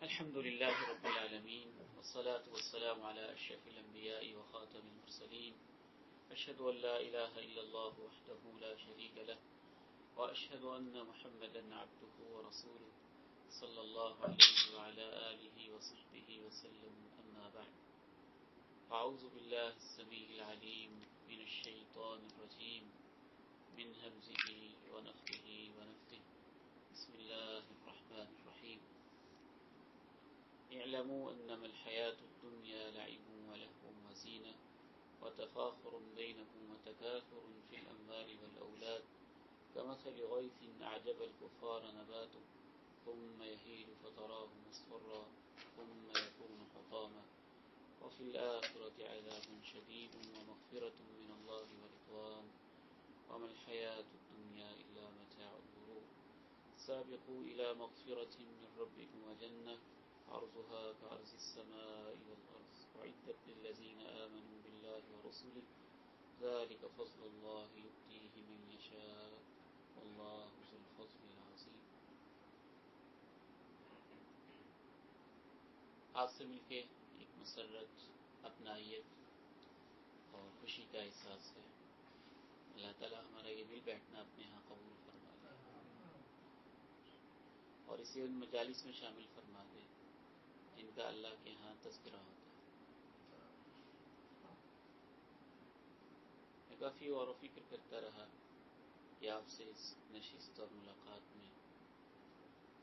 الحمد لله رب العالمين والصلاة والسلام على أشرف الأنبياء وخاتم المرسلين أشهد أن لا إله إلا الله وحده لا شريك له وأشهد أن محمدا عبده ورسوله صلى الله عليه وعلى آله وصحبه وسلم أما بعد أعوذ بالله السميع العليم من الشيطان الرجيم من همزه ونفخه ونفثه بسم الله الرحمن الرحيم اعلموا انما الحياة الدنيا لعب ولهو وزينة وتفاخر بينكم وتكاثر في الأموال والأولاد كمثل غيث أعجب الكفار نباته ثم يهيج فتراه مصفرا ثم يكون حطاما وفي الآخرة عذاب شديد ومغفرة من الله ورضوان وما الحياة الدنيا إلا متاع الغرور سابقوا إلى مغفرة من ربكم وجنة عرضها كعرض السماء والأرض أعدت للذين آمنوا بالله ورسله ذلك فضل الله يؤتيه من يشاء والله ذو الفضل العظيم. آپ سے مل کے ایک مسرت، اپنائیت اور خوشی کا احساس ہے. اللہ تعالیٰ ہمارا یہ مل بیٹھنا اپنے ہاں قبول فرما دے اور اسے ان مجالس میں شامل فرما دے جن کا اللہ کے ہاں تذکرہ ہوتا ہے. میں کافی غور و فکر کرتا رہا کہ آپ سے اس نشست اور ملاقات میں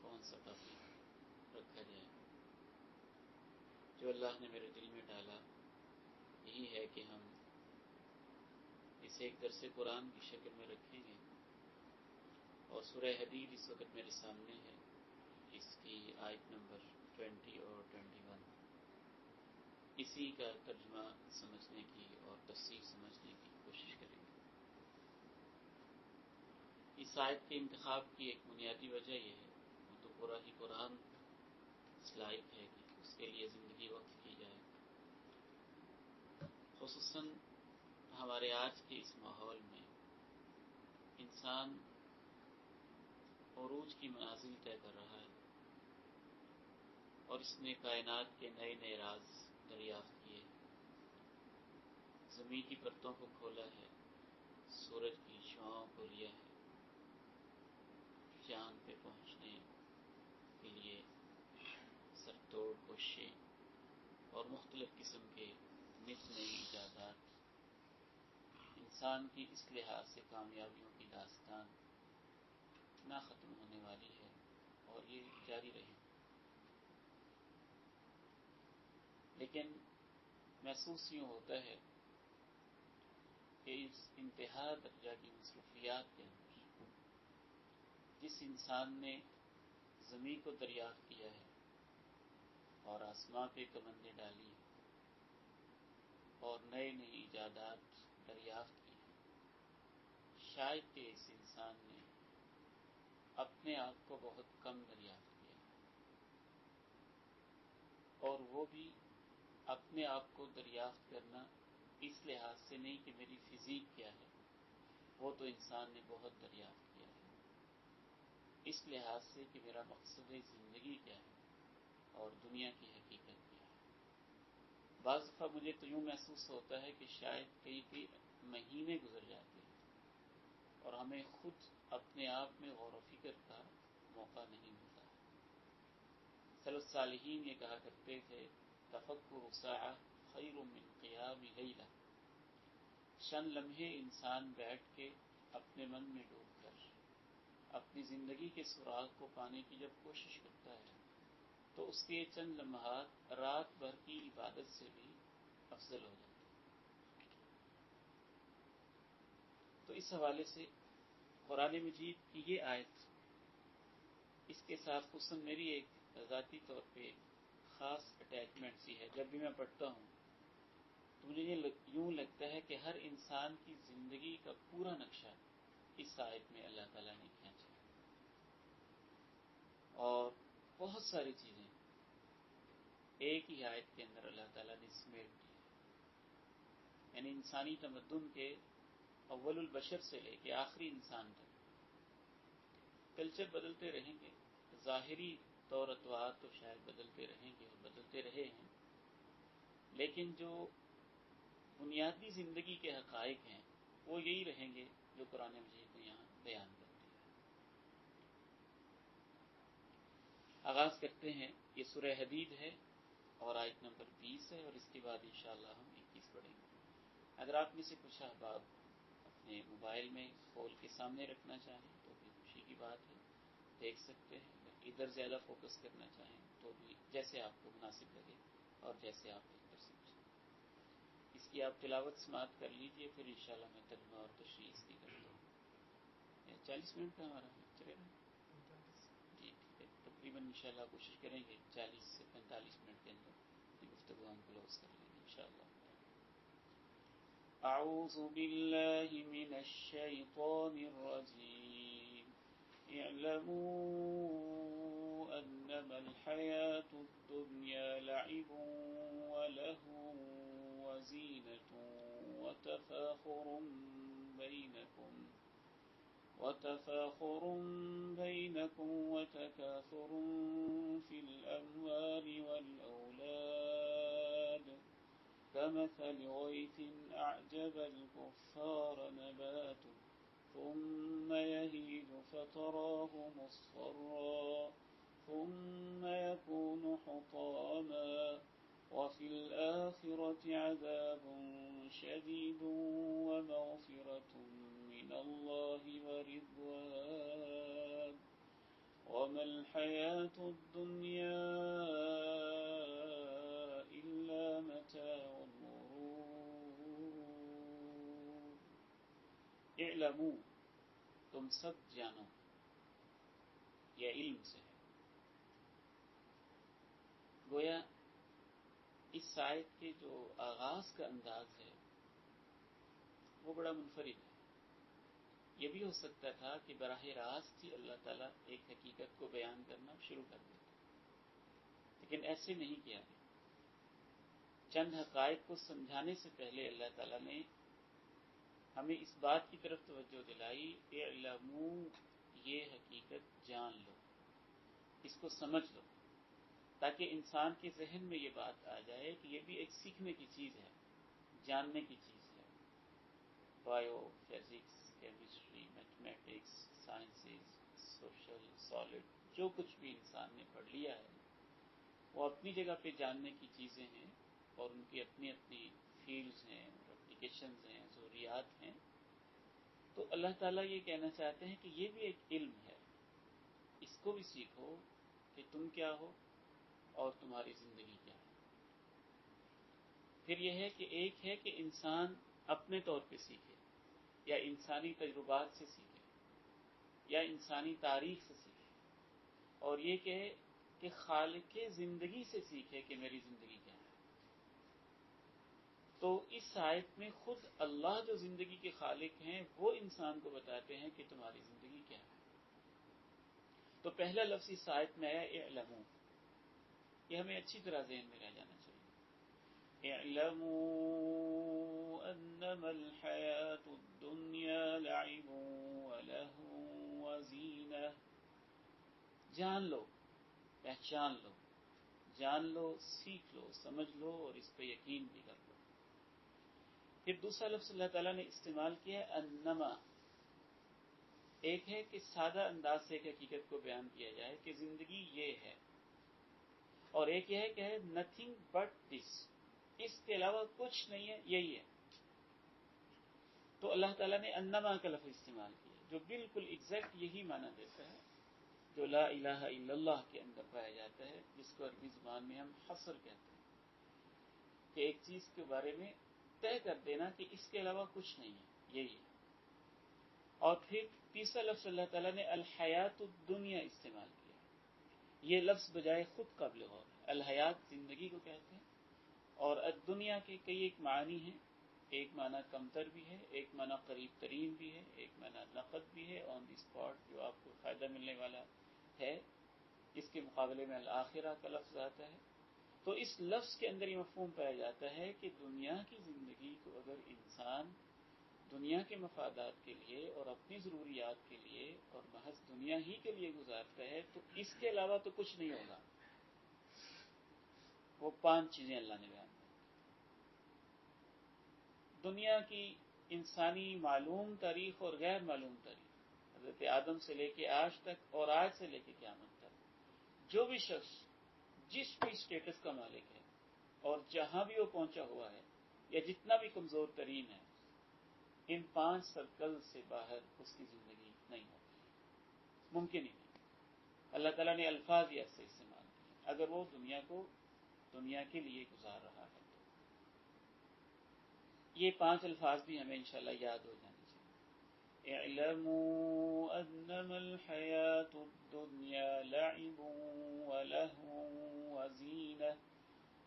کون سا ٹاپک رکھا جائے. جو اللہ نے میرے دل میں ڈالا یہی ہے کہ ہم اسے ایک درس قرآن کی شکل میں رکھیں گے اور سورہ حدید اس وقت میرے سامنے ہے. اس کی آیت نمبر 20 اور 21 اسی کا ترجمہ سمجھنے کی اور تفسیر سمجھنے کی کوشش کریں گے. اس آیت کے انتخاب کی ایک بنیادی وجہ یہ ہے وہ تو پورا ہی قرآن اس لائق ہے کہ اس کے لیے زندگی وقف کی جائے. خصوصاً ہمارے آج کے اس ماحول میں انسان عروج کی منازل طے کر رہا ہے اور اس نے کائنات کے نئے نئے راز دریافت کیے. زمین کی پرتوں کو کھولا ہے، سورج کی شعاؤں کو لیا ہے، چاند پہ پہنچنے کے لیے سر توڑ کوششیں اور مختلف قسم کے نت نئی ایجادات. انسان کی اس لحاظ سے کامیابیوں کی داستان نہ ختم ہونے والی ہے اور یہ جاری رہے. لیکن محسوس یوں ہوتا ہے کہ اس انتہا درجہ کی مصروفیات کے اندر جس انسان نے زمین کو دریافت کیا ہے اور آسمان پہ کمندیں ڈالی اور نئے نئے ایجادات دریافت کی، شاید کہ اس انسان نے اپنے آپ کو بہت کم دریافت کیا اور وہ بھی اپنے آپ کو دریافت کرنا اس لحاظ سے نہیں کہ میری فزیک کیا ہے، وہ تو انسان نے بہت دریافت کیا ہے، اس لحاظ سے کہ میرا مقصد زندگی کیا ہے اور دنیا کی حقیقت کیا ہے. بعض دفعہ مجھے تو یوں محسوس ہوتا ہے کہ شاید کئی مہینے گزر جاتے ہیں اور ہمیں خود اپنے آپ میں غور و فکر کا موقع نہیں ملتا. سلف الصالحین یہ کہا کرتے تھے تفکر ساعہ خیر من قیام لیلہ. چند لمحے انسان بیٹھ کے اپنے من میں ڈوب کر اپنی زندگی کے سراغ کو پانے کی جب کوشش کرتا ہے تو اس کے چند لمحات رات بھر کی عبادت سے بھی افضل ہو جاتے ہیں. تو اس حوالے سے قرآن مجید کی یہ آیت اس کے ساتھ خصوصاً میری ایک ذاتی طور پہ خاص اٹیچمنٹ سی ہے. جب بھی میں پڑھتا ہوں تو مجھے یہ یوں لگتا ہے کہ ہر انسان کی زندگی کا پورا نقشہ اس آیت میں اللہ تعالیٰ نے کھینچا اور بہت ساری چیزیں ایک ہی آیت کے اندر اللہ تعالیٰ نے سمیٹ دی. یعنی انسانی تمدن کے اول البشر سے لے کے آخری انسان تک کلچر بدلتے رہیں گے، ظاہری طور اطوار تو شاید بدلتے رہیں گے اور بدلتے رہے ہیں، لیکن جو بنیادی زندگی کے حقائق ہیں وہ یہی رہیں گے جو قرآن مجید نے یہاں بیان کر دیا ہے۔ آغاز کرتے ہیں، یہ سورہ حدید ہے اور آیت نمبر 20 ہے، اور اس کے بعد انشاءاللہ ہم 21 پڑھیں گے۔ اگر آپ میں سے کچھ احباب اپنے موبائل میں کھول کے سامنے رکھنا چاہیں تو بھی خوشی کی بات ہے، دیکھ سکتے ہیں۔ اگر ادھر زیادہ فوکس کرنا چاہیں تو بھی جیسے آپ کو مناسب لگے اور جیسے آپ بہتر سمجھیں۔ اس کی آپ تلاوت سماعت کر لیجئے، پھر انشاءاللہ میں ترجمہ اور تشریح اس کی کرتا ہوں۔ 40 منٹ کا ہمارا چلے گا جی، ٹھیک ہے، تقریباً انشاءاللہ کوشش کریں گے 40 سے 45 منٹ کے اندر یہ گفتگو ہم کلوز کر لیں گے انشاءاللہ۔ اعوذ باللہ من الشیطان الرجیم، اعلموا انما الحیاة الدنیا لعب ولہو وزینة وتفاخر بينكم وتكاثر في الأموال والأولاد كمثل غيث أعجب الكفار نباته ثم يهيج فتراه مصفرا ثم يكون حطاما وفي الآخرة عذاب شديد ومغفرة من الله ورضوان وما الحياة الدنيا إلا متاع الغرور۔ اعلموا، تم سب جانو، یہ علم سے ہے۔ گویا اس آیت کے جو آغاز کا انداز ہے وہ بڑا منفرد ہے۔ یہ بھی ہو سکتا تھا کہ براہ راست ہی اللہ تعالیٰ ایک حقیقت کو بیان کرنا شروع کر دیتا، لیکن ایسے نہیں کیا گیا۔ چند حقائق کو سمجھانے سے پہلے اللہ تعالیٰ نے ہمیں اس بات کی طرف توجہ دلائی، اعلموا، یہ حقیقت جان لو، اس کو سمجھ لو، تاکہ انسان کے ذہن میں یہ بات آ جائے کہ یہ بھی ایک سیکھنے کی چیز ہے، جاننے کی چیز ہے۔ Bio, physics, chemistry, mathematics, sciences, social, solid, جو کچھ بھی انسان نے پڑھ لیا ہے وہ اپنی جگہ پہ جاننے کی چیزیں ہیں، اور ان کی اپنی اپنی فیلڈز ہیں اور اپلیکیشنز ہیں، ضروریات ہیں۔ تو اللہ تعالیٰ یہ کہنا چاہتے ہیں کہ یہ بھی ایک علم ہے، اس کو بھی سیکھو کہ تم کیا ہو اور تمہاری زندگی کیا ہے۔ پھر یہ ہے کہ ایک ہے کہ انسان اپنے طور پہ سیکھے، یا انسانی تجربات سے سیکھے، یا انسانی تاریخ سے سیکھے، اور یہ کہ خالق زندگی سے سیکھے کہ میری زندگی کیا ہے۔ تو اس آیت میں خود اللہ جو زندگی کے خالق ہیں وہ انسان کو بتاتے ہیں کہ تمہاری زندگی کیا ہے۔ تو پہلا لفظ اس آیت میں آیا اعلموا، یہ ہمیں اچھی طرح ذہن میں رہ جانا چاہیے۔ اعلموا انما الحیاة الدنیا لعب ولہو وزینہ، جان لو، پہچان لو، جان لو، سیکھ لو، سمجھ لو، اور اس پہ یقین بھی کر لو۔ پھر دوسرا لفظ اللہ تعالیٰ نے استعمال کیا ہے انما۔ ایک ہے کہ سادہ انداز سے ایک حقیقت کو بیان کیا جائے کہ زندگی یہ ہے، اور ایک یہ ہے کہ ہے نتھنگ بٹ دس، اس کے علاوہ کچھ نہیں ہے، یہی ہے۔ تو اللہ تعالیٰ نے انما کا لفظ استعمال کیا جو بالکل ایگزیکٹ یہی معنی دیتا ہے جو لا الہ الا اللہ کے اندر پایا جاتا ہے، جس کو عربی زبان میں ہم حصر کہتے ہیں، کہ ایک چیز کے بارے میں طے کر دینا کہ اس کے علاوہ کچھ نہیں ہے، یہی ہے۔ اور پھر تیسرا لفظ اللہ تعالیٰ نے الحیات الدنیا استعمال کیا، یہ لفظ بجائے خود قابل غور ہے۔ الحیات زندگی کو کہتے ہیں، اور الدنیا کے کئی ایک معنی ہیں، ایک معنی کمتر بھی ہے، ایک معنی قریب ترین بھی ہے، ایک معنی نقد بھی ہے، آن دی اسپاٹ جو آپ کو فائدہ ملنے والا ہے۔ اس کے مقابلے میں الآخرہ کا لفظ آتا ہے۔ تو اس لفظ کے اندر یہ مفہوم پایا جاتا ہے کہ دنیا کی زندگی کو اگر انسان دنیا کے مفادات کے لیے اور اپنی ضروریات کے لیے اور محض دنیا ہی کے لیے گزارتا ہے تو اس کے علاوہ تو کچھ نہیں ہوگا. وہ 5 چیزیں اللہ نے بیان کی. دنیا کی انسانی معلوم تاریخ اور غیر معلوم تاریخ، حضرت آدم سے لے کے آج تک اور آج سے لے کے قیامت تک، جو بھی شخص جس بھی اسٹیٹس کا مالک ہے اور جہاں بھی وہ پہنچا ہوا ہے یا جتنا بھی کمزور ترین ہے، ان 5 سرکل سے باہر اس کی زندگی نہیں ہوتی، ممکن ہی نہیں. اللہ تعالیٰ نے الفاظ ہی ایسے استعمال کیے اگر وہ دنیا کو دنیا کے لیے گزار رہا ہے تو. یہ 5 الفاظ بھی ہمیں انشاءاللہ یاد ہو جانے چاہیے. اعلموا انما الحیاة الدنیا لعب ولہو وزینہ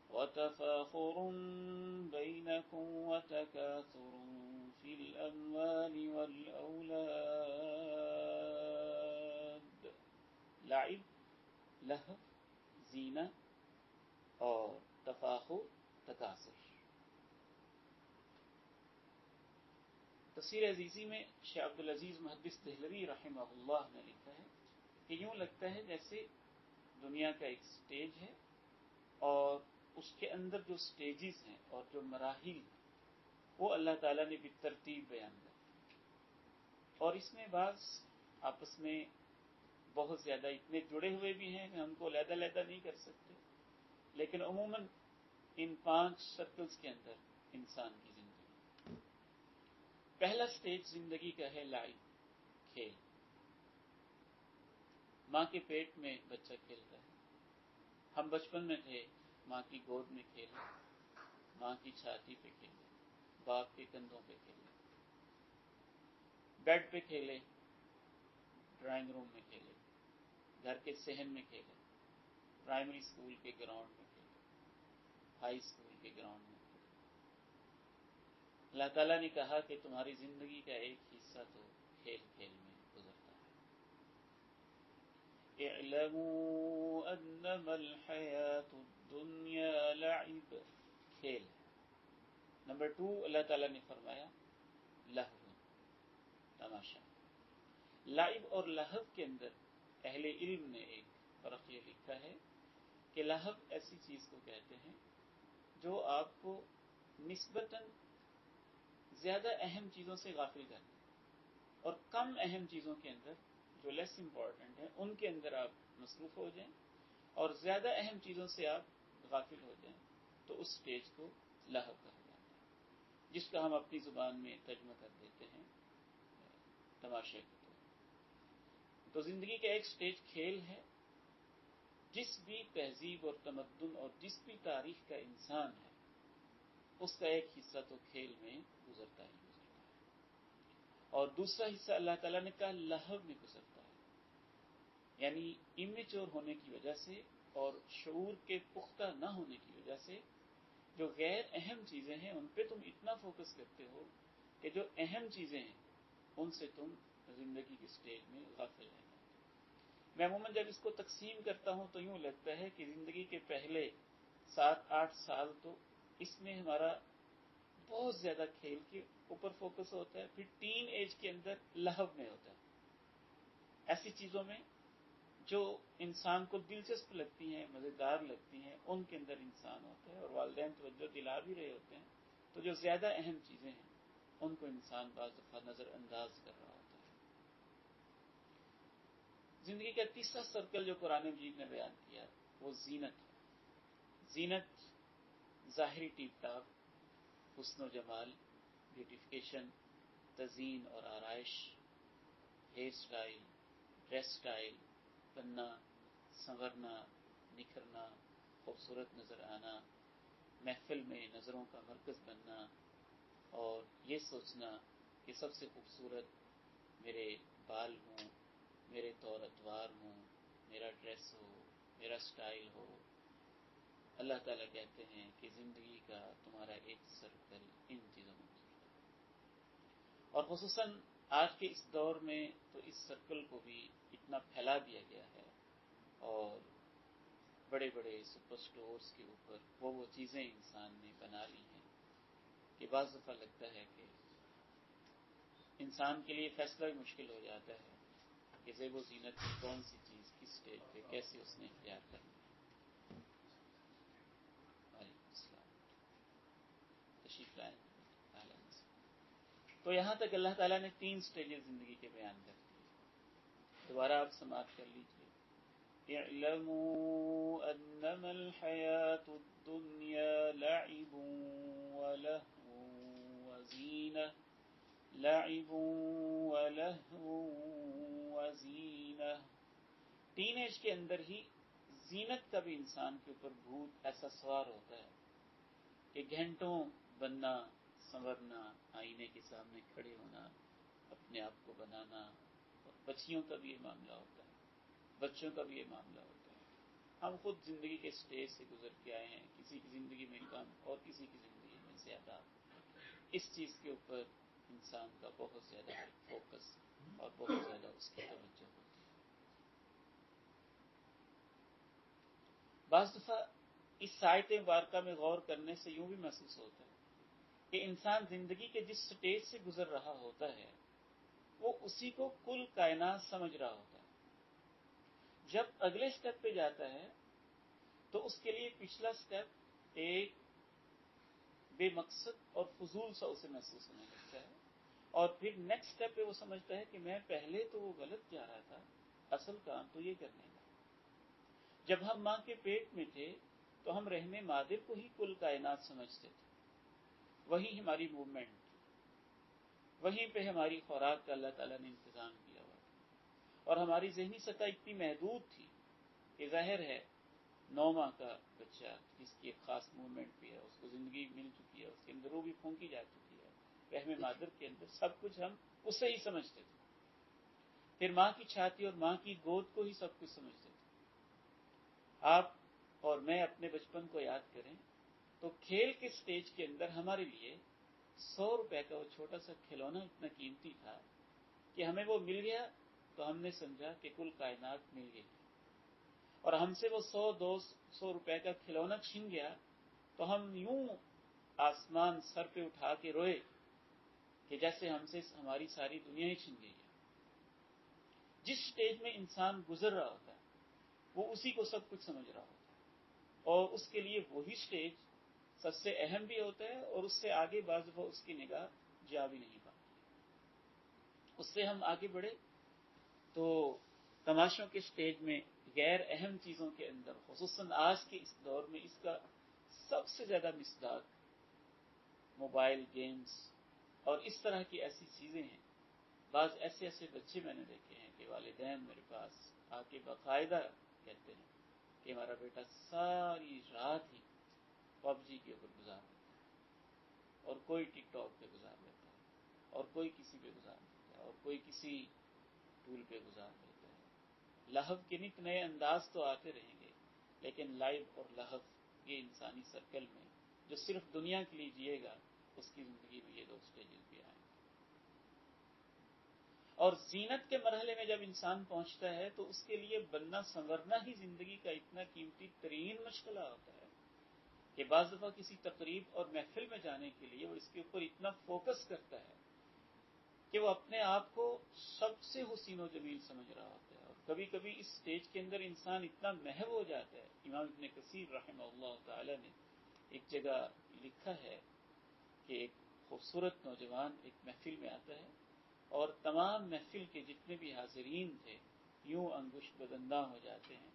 وتفاخر بینکم وتکاثر فی الاموال والاولاد. لعب، لہو، زینہ اور تفاخر، تکاثر. تفسیر عزیزی میں شیخ عبدالعزیز محدث دہلوی رحمہ اللہ نے لکھا ہے کہ یوں لگتا ہے جیسے دنیا کا ایک سٹیج ہے اور اس کے اندر جو سٹیجز ہیں اور جو مراحل ہیں وہ اللہ تعالیٰ نے بالترتیب بیان کیا، اور اس میں بعض آپس میں بہت زیادہ اتنے جڑے ہوئے بھی ہیں کہ ہم کو علیحدہ علیحدہ نہیں کر سکتے، لیکن عموماً ان 5 سرکلز کے اندر انسان کی زندگی. پہلا سٹیج زندگی کا ہے لعب، کھیل. ماں کے پیٹ میں بچہ کھیلتا ہے. ہم بچپن میں تھے، ماں کی گود میں کھیلے، ماں کی چھاتی پہ کھیلے، باپ کے کندھوں پہ کھیلے، بیڈ پہ کھیلے، ڈرائنگ روم میں کھیلے، گھر کے صحن میں کھیلے، پرائمری اسکول کے گراؤنڈ میں کھیلے، ہائی اسکول کے گراؤنڈ میں کھیلے. اللہ تعالیٰ نے کہا کہ تمہاری زندگی کا ایک حصہ تو کھیل کھیل میں گزرتا ہے. اعلموا انما الحیاة الدنیا لعب، کھیل ہے. نمبر 2 اللہ تعالیٰ نے فرمایا لہو، تماشا. لعب اور لہو کے اندر اہل علم نے ایک فرق یہ لکھا ہے کہ لہو ایسی چیز کو کہتے ہیں جو آپ کو نسبتاً زیادہ اہم چیزوں سے غافل کرتے ہیں، اور کم اہم چیزوں کے اندر جو لیس امپورٹنٹ ہیں ان کے اندر آپ مصروف ہو جائیں اور زیادہ اہم چیزوں سے آپ غافل ہو جائیں تو اس سٹیج کو لہو کہا جاتا ہے، جس کا ہم اپنی زبان میں ترجمہ کر دیتے ہیں تماشے کے طور. تو زندگی کا ایک سٹیج کھیل ہے. جس بھی تہذیب اور تمدن اور جس بھی تاریخ کا انسان ہے اس کا ایک حصہ تو کھیل میں گزرتا ہی گزرتا ہے، اور دوسرا حصہ اللہ تعالیٰ نے کہا لہو میں گزرتا ہے. یعنی امیچور ہونے کی وجہ سے اور شعور کے پختہ نہ ہونے کی وجہ سے جو غیر اہم چیزیں ہیں ان پہ تم اتنا فوکس کرتے ہو کہ جو اہم چیزیں ہیں ان سے تم زندگی کے سٹیج میں غافل رہ جاتے. میں عموماً جب اس کو تقسیم کرتا ہوں تو یوں لگتا ہے کہ زندگی کے پہلے 7-8 سال تو اس میں ہمارا بہت زیادہ کھیل کے اوپر فوکس ہوتا ہے، پھر ٹین ایج کے اندر لہو میں ہوتا ہے، ایسی چیزوں میں جو انسان کو دلچسپ لگتی ہیں، مزیدار لگتی ہیں، ان کے اندر انسان ہوتا ہے اور والدین توجہ دلا بھی رہے ہوتے ہیں تو جو زیادہ اہم چیزیں ہیں ان کو انسان بعض دفعہ نظر انداز کر رہا ہوتا ہے. زندگی کا تیسرا سرکل جو قرآن مجید نے بیان کیا وہ زینت ہے. زینت ظاہری ٹیپ ٹاپ، حسن و جمال، بیوٹیفیکیشن، تزئین اور آرائش، ہیئر سٹائل، ڈریس سٹائل، بننا، سنورنا، نکھرنا، خوبصورت نظر آنا، محفل میں نظروں کا مرکز بننا اور یہ سوچنا کہ سب سے خوبصورت میرے بال ہوں، میرے طور اتوار ہوں، میرا ڈریس ہو، میرا سٹائل ہو. اللہ تعالیٰ کہتے ہیں کہ زندگی کا تمہارا ایک سرکل ان چیزوں میں گزرتا ہے، اور خصوصاً آج کے اس دور میں تو اس سرکل کو بھی اتنا پھیلا دیا گیا ہے اور بڑے بڑے سپر سٹورز کے اوپر وہ چیزیں انسان نے بنا لی ہیں کہ بعض دفعہ لگتا ہے کہ انسان کے لیے فیصلہ بھی مشکل ہو جاتا ہے کہ زیب و زینت کی کون سی چیز کس سٹیج پہ کیسے اس نے اختیار کرنا ہے۔ وعلیکم السلام، تشریف لائیں۔ تو یہاں تک اللہ تعالیٰ نے 3 سٹیجز زندگی کے بیان کر دیے۔ دوبارہ آپ سماعت کر لیجیے۔ اعلموا انما الحیاة الدنیا لعب ولہو وزینہ، لعب ولہو وزینہ۔ ٹین ایج کے اندر ہی زینت کا بھی انسان کے اوپر بھوت ایسا سوار ہوتا ہے کہ گھنٹوں بننا سنورنا، آئینے کے سامنے کھڑے ہونا، اپنے آپ کو بنانا، اور بچیوں کا بھی یہ معاملہ ہوتا ہے، بچوں کا بھی یہ معاملہ ہوتا ہے۔ ہم خود زندگی کے سٹیج سے گزر کے آئے ہیں، کسی کی زندگی میں کم اور کسی کی زندگی میں زیادہ۔ اس چیز کے اوپر انسان کا بہت زیادہ فوکس اور بہت زیادہ اس کی توجہ ہوتی ہے۔ بعض دفعہ اس آیت مبارکہ میں غور کرنے سے یوں بھی محسوس ہوتا ہے کہ انسان زندگی کے جس سٹیج سے گزر رہا ہوتا ہے وہ اسی کو کل کائنات سمجھ رہا ہوتا ہے۔ جب اگلے سٹیپ پہ جاتا ہے تو اس کے لیے پچھلا سٹیپ ایک بے مقصد اور فضول سا اسے محسوس ہونے لگتا ہے، اور پھر نیکسٹ سٹیپ پہ وہ سمجھتا ہے کہ میں پہلے تو وہ غلط جا رہا تھا، اصل کام تو یہ کرنے کا۔ جب ہم ماں کے پیٹ میں تھے تو ہم رحم مادر کو ہی کل کائنات سمجھتے تھے، وہی ہماری موومنٹ، وہیں پہ ہماری خوراک کا اللہ تعالیٰ نے انتظام کیا ہوا تھا، اور ہماری ذہنی سطح اتنی محدود تھی کہ ظاہر ہے 9 ماہ کا بچہ جس کی ایک خاص موومنٹ بھی ہے، اس کو زندگی مل چکی ہے، اس کے اندر وہ بھی پھونکی جا چکی ہے، رحم مادر کے اندر سب کچھ ہم اس سے ہی سمجھتے تھے۔ پھر ماں کی چھاتی اور ماں کی گود کو ہی سب کچھ سمجھتے تھے۔ آپ اور میں اپنے بچپن کو یاد کریں تو کھیل کے سٹیج کے اندر ہمارے لیے 100 روپے کا وہ چھوٹا سا کھلونا اتنا قیمتی تھا کہ ہمیں وہ مل گیا تو ہم نے سمجھا کہ کل کائنات مل گئی، اور ہم سے وہ 100-200 روپے کا کھلونا چھن گیا تو ہم یوں آسمان سر پہ اٹھا کے روئے کہ جیسے ہم سے ہماری ساری دنیا ہی چھن گئی ہے۔ جس سٹیج میں انسان گزر رہا ہوتا ہے وہ اسی کو سب کچھ سمجھ رہا ہوتا ہے، اور اس کے لیے وہی سٹیج سب سے اہم بھی ہوتا ہے، اور اس سے آگے بعض دفعہ اس کی نگاہ جا بھی نہیں پاتی۔ اس سے ہم آگے بڑھے تو تماشوں کے سٹیج میں غیر اہم چیزوں کے اندر، خصوصاً آج کے اس دور میں اس کا سب سے زیادہ مصداق موبائل گیمز اور اس طرح کی ایسی چیزیں ہیں۔ بعض ایسے بچے میں نے دیکھے ہیں کہ والدین میرے پاس آ کے باقاعدہ کہتے ہیں کہ ہمارا بیٹا ساری رات ہی پب جی کے اوپر گزار دیتا ہے، اور کوئی ٹک ٹاک پہ گزار دیتا ہے، اور کوئی کسی پہ گزار دیتا ہے، اور کوئی کسی ٹول پہ گزار دیتا ہے۔ لہو کے نت نئے انداز تو آتے رہیں گے، لیکن لائیو اور لہو یہ انسانی سرکل میں جو صرف دنیا کے لیے جیے گا اس کی زندگی میں یہ 2 سٹیجز بھی آئیں گے۔ اور زینت کے مرحلے میں جب انسان پہنچتا ہے تو اس کے لیے بننا سنورنا ہی زندگی کا اتنا قیمتی ترین مشغلہ ہوتا ہے کہ بعض دفعہ کسی تقریب اور محفل میں جانے کے لیے وہ اس کے اوپر اتنا فوکس کرتا ہے کہ وہ اپنے آپ کو سب سے حسین و جمیل سمجھ رہا ہوتا ہے، اور کبھی کبھی اس سٹیج کے اندر انسان اتنا محو ہو جاتا ہے۔ امام ابن کثیر رحمہ اللہ تعالی نے ایک جگہ لکھا ہے کہ ایک خوبصورت نوجوان ایک محفل میں آتا ہے اور تمام محفل کے جتنے بھی حاضرین تھے یوں انگشت بدنداں ہو جاتے ہیں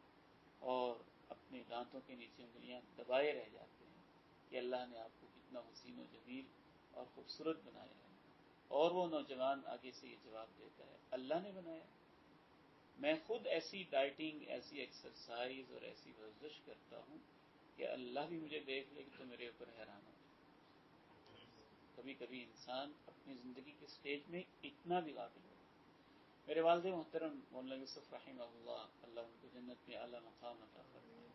اور اپنے دانتوں کے نیچے انگلیاں دبائے رہ جاتے ہیں کہ اللہ نے آپ کو کتنا حسین و جمیل اور خوبصورت بنایا ہے۔ اور وہ نوجوان آگے سے یہ جواب دیتا ہے، اللہ نے بنایا، میں خود ایسی ڈائٹنگ، ایسی ایکسرسائز اور ایسی ورزش کرتا ہوں کہ اللہ بھی مجھے دیکھ لے تو میرے اوپر حیران ہو جائے۔ کبھی کبھی انسان اپنی زندگی کے سٹیج میں اتنا بھی غافل ہو۔ میرے والد محترم مولانا یوسف رحمہ اللہ ان کو جنت میں اعلیٰ مقام عطا فرمائے،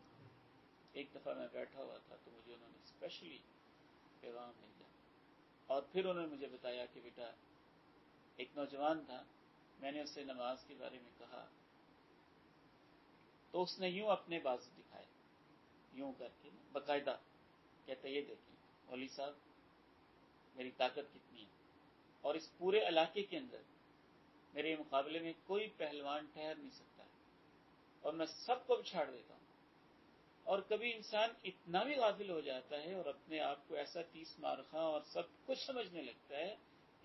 ایک دفعہ میں بیٹھا ہوا تھا تو مجھے انہوں نے اسپیشلی پیغام بھیجا، اور پھر انہوں نے مجھے بتایا کہ بیٹا ایک نوجوان تھا، میں نے اس سے نماز کے بارے میں کہا تو اس نے یوں اپنے بازو دکھائے، یوں کر کے باقاعدہ کہتا یہ دیکھیں مولوی صاحب میری طاقت کتنی ہے، اور اس پورے علاقے کے اندر میرے مقابلے میں کوئی پہلوان ٹھہر نہیں سکتا ہے، اور میں سب کو چھاڑ دیتا ہوں۔ اور کبھی انسان اتنا بھی غافل ہو جاتا ہے اور اپنے آپ کو ایسا 30 مارخاں اور سب کچھ سمجھنے لگتا ہے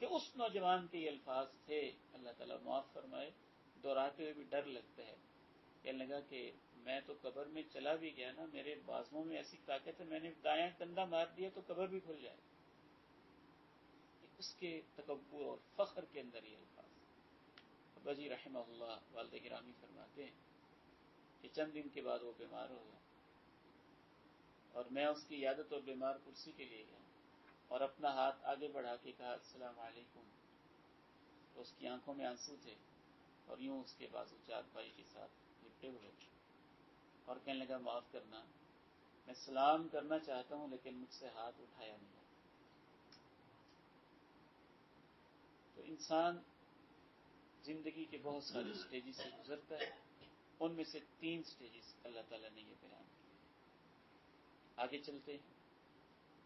کہ اس نوجوان کے یہ الفاظ تھے، اللہ تعالیٰ معاف فرمائے، دہراتے ہوئے بھی ڈر لگتا ہے، کہنے لگا کہ میں تو قبر میں چلا بھی گیا نا، میرے بازوؤں میں ایسی طاقت ہے، میں نے دایاں کندھا مار دیا تو قبر بھی کھل جائے۔ اس کے تکبر اور فخر کے اندر یہ الفاظ۔ ابا جی رحمہ اللہ والد گرامی فرماتے ہیں کہ چند دن کے بعد وہ بیمار ہو گیا، اور میں اس کی عیادت اور بیمار کرسی کے لیے گیا اور اپنا ہاتھ آگے بڑھا کے کہا السلام علیکم، تو اس کی آنکھوں میں آنسو تھے اور یوں اس کے بازو چار پائی کے ساتھ لپٹے ہوئے تھے، اور کہنے لگا معاف کرنا، میں سلام کرنا چاہتا ہوں لیکن مجھ سے ہاتھ اٹھایا نہیں۔ تو انسان زندگی کے بہت سارے سٹیجز سے گزرتا ہے، ان میں سے 3 سٹیجز اللہ تعالیٰ نے یہ بیان کیے۔ آگے چلتے ہیں۔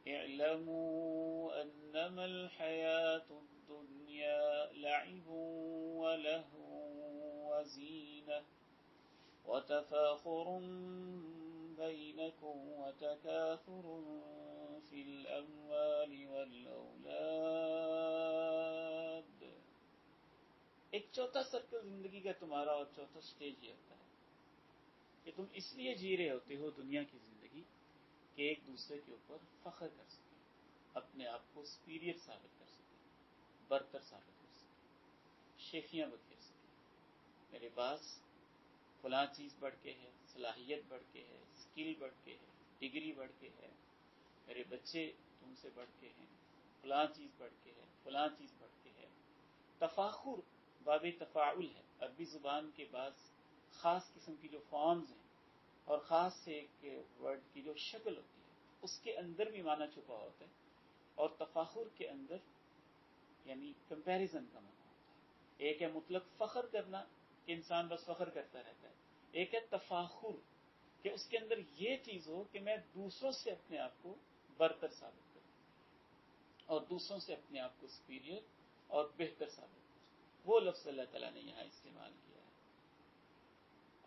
اعلموا انما الحیات الدنیا لعب ولہو وزینہ وتفاخر بینکم وتکاثر فی الاموال والاولاد۔ ایک چوتھا سرکل زندگی کا تمہارا اور چوتھا سٹیج یہ ہوتا ہے کہ تم اس لیے جی رہے ہوتے ہو دنیا کی زندگی کہ ایک دوسرے کے اوپر فخر کر سکے، اپنے آپ کو سپیریئر ثابت کر سکے، برتر ثابت کر سکے، شیخیاں بکھیر سکے، میرے پاس فلاں چیز بڑھ کے ہے، صلاحیت بڑھ کے ہے، اسکل بڑھ کے ہے، ڈگری بڑھ کے ہے، میرے بچے تم سے بڑھ کے ہیں، فلاں چیز بڑھ کے ہے، فلاں چیز بڑھ کے ہے۔ تفاخر باب تفاعل ہے، عربی زبان کے بعض خاص قسم کی جو فارمز ہیں اور خاص سے ایک ورڈ کی جو شکل ہوتی ہے اس کے اندر بھی معنی چھپا ہوتا ہے، اور تفاخر کے اندر یعنی کمپیریزن کا معنی ہوتا ہے۔ ایک ہے مطلق فخر کرنا کہ انسان بس فخر کرتا رہتا ہے، ایک ہے تفاخر کہ اس کے اندر یہ چیز ہو کہ میں دوسروں سے اپنے آپ کو برتر ثابت کروں اور دوسروں سے اپنے آپ کو سپیریئر اور بہتر ثابت کروں۔ وہ لفظ اللہ تعالیٰ نے یہاں استعمال کیا ہے۔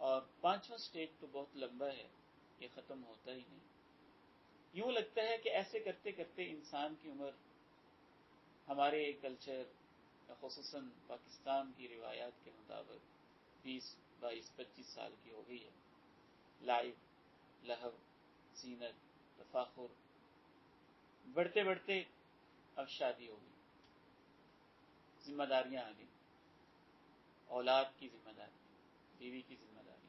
اور 5واں سٹیج تو بہت لمبا ہے، یہ ختم ہوتا ہی نہیں۔ یوں لگتا ہے کہ ایسے کرتے کرتے انسان کی عمر ہمارے کلچر خصوصاً پاکستان کی روایات کے مطابق 20، 22، 25 سال کی ہو گئی ہے۔ لائب، لہو، زینت، تفاخر، بڑھتے بڑھتے اب شادی ہو گئی، ذمہ داریاں آ گئی، اولاد کی ذمہ داری، بیوی کی ذمہ داری،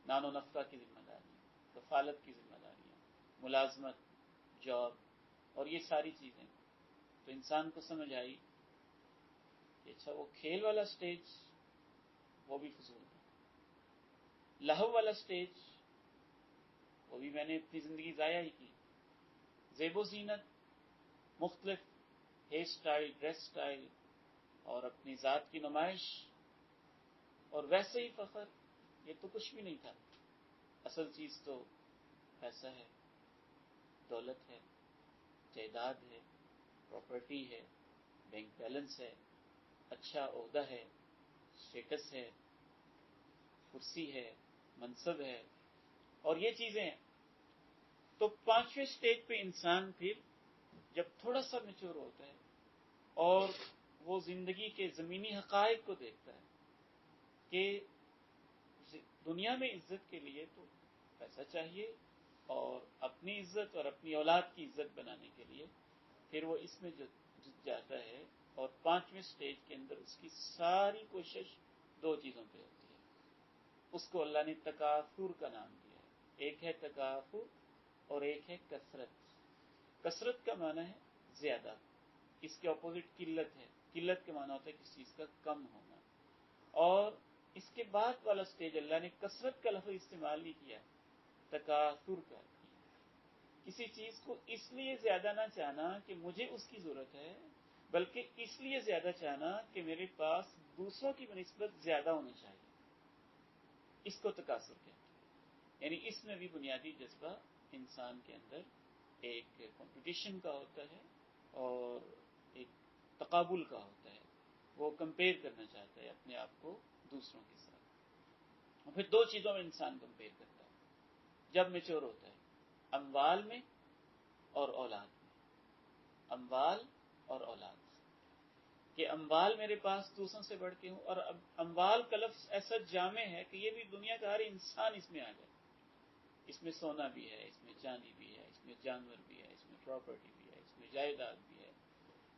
نان و نفقہ کی ذمہ داری، کفالت کی ذمہ داریاں، ملازمت، جاب، اور یہ ساری چیزیں، تو انسان کو سمجھ آئی کہ اچھا وہ کھیل والا سٹیج وہ بھی فضول ہے، لہو والا سٹیج وہ بھی میں نے اپنی زندگی ضائع ہی کی، زیب و زینت، مختلف ہیئر سٹائل، ڈریس سٹائل اور اپنی ذات کی نمائش، اور ویسے ہی فخر، یہ تو کچھ بھی نہیں تھا۔ اصل چیز تو پیسہ ہے، دولت ہے، جائیداد ہے، پراپرٹی ہے، بینک بیلنس ہے، اچھا عہدہ ہے، اسٹیٹس ہے، کرسی ہے، منصب ہے، اور یہ چیزیں ہیں۔ تو 5ویں سٹیج پہ انسان پھر جب تھوڑا سا میچور ہوتا ہے اور وہ زندگی کے زمینی حقائق کو دیکھتا ہے کہ دنیا میں عزت کے لیے تو پیسہ چاہیے، اور اپنی عزت اور اپنی اولاد کی عزت بنانے کے لیے پھر وہ اس میں جت جاتا ہے، اور 5ویں سٹیج کے اندر اس کی ساری کوشش 2 چیزوں پہ ہوتی ہے۔ اس کو اللہ نے تکاثر کا نام دیا ہے، ایک ہے تکاثر اور ایک ہے کثرت۔ کثرت کا معنی ہے زیادہ، اس کے اپوزٹ قلت ہے، قلت کا معنی ہوتا ہے کسی چیز کا کم ہونا، اور اس کے بعد والا سٹیج اللہ نے کثرت کا لفظ استعمال نہیں کیا، تکاثر کا کیا۔ کسی چیز کو اس لیے زیادہ نہ چاہنا کہ مجھے اس کی ضرورت ہے، بلکہ اس لیے زیادہ چاہنا کہ میرے پاس دوسروں کی بنسبت زیادہ ہونا چاہیے، اس کو تکاثر کہتے ہیں۔ یعنی اس میں بھی بنیادی جذبہ انسان کے اندر ایک کمپٹیشن کا ہوتا ہے اور ایک تقابل کا ہوتا ہے، وہ کمپیئر کرنا چاہتا ہے اپنے آپ کو دوسروں کے ساتھ۔ اور پھر دو چیزوں میں انسان کمپیئر کرتا ہے جب میچور ہوتا ہے، اموال میں اور اولاد میں، اموال اور اولاد، کہ اموال میرے پاس دوسروں سے بڑھ کے ہوں، اور اموال کا لفظ ایسا جامع ہے کہ یہ بھی دنیا کا ہر انسان اس میں آ جائے، اس میں سونا بھی ہے، اس میں چاندی بھی ہے، اس میں جانور بھی ہے، اس میں پراپرٹی بھی ہے، اس میں جائیداد بھی ہے،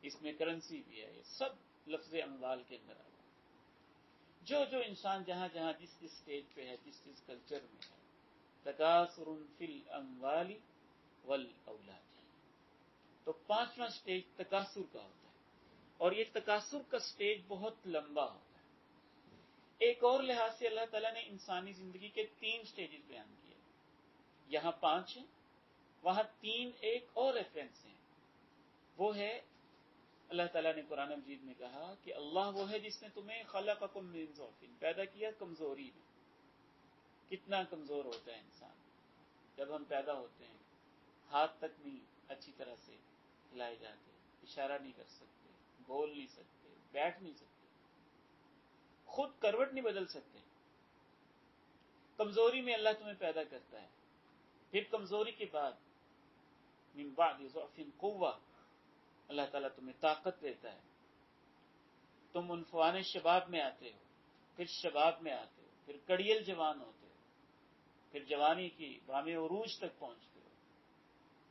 اس میں کرنسی بھی ہے، یہ سب لفظ اموال کے اندر آ جائے۔ جو انسان جہاں جہاں جس اسٹیج پہ ہے، جس کلچر میں ہے، تکاثر فی الاموال والاولاد، تو پانچواں سٹیج تکاثر کا ہوتا ہے، اور یہ تکاثر کا سٹیج بہت لمبا ہوتا ہے۔ ایک اور لحاظ سے اللہ تعالیٰ نے انسانی زندگی کے 3 سٹیجز بیان کیے، یہاں 5 ہیں، وہاں 3 ایک اور ریفرنس ہیں۔ وہ ہے اللہ تعالیٰ نے قرآن مجید میں کہا کہ اللہ وہ ہے جس نے تمہیں خلقکم من ضعف، پیدا کیا کمزوری میں۔ کتنا کمزور ہوتا ہے انسان جب ہم پیدا ہوتے ہیں، ہاتھ تک نہیں اچھی طرح سے ہلائے جاتے، اشارہ نہیں کر سکتے، بول نہیں سکتے، بیٹھ نہیں سکتے، خود کروٹ نہیں بدل سکتے۔ کمزوری میں اللہ تمہیں پیدا کرتا ہے، پھر کمزوری کے بعد من بعد ضعف قوہ، اللہ تعالیٰ تمہیں طاقت دیتا ہے، تم عنفوان شباب میں آتے ہو، پھر شباب میں آتے ہو، پھر کڑیل جوان ہوتے ہو، پھر جوانی کی بام عروج تک پہنچتے ہو،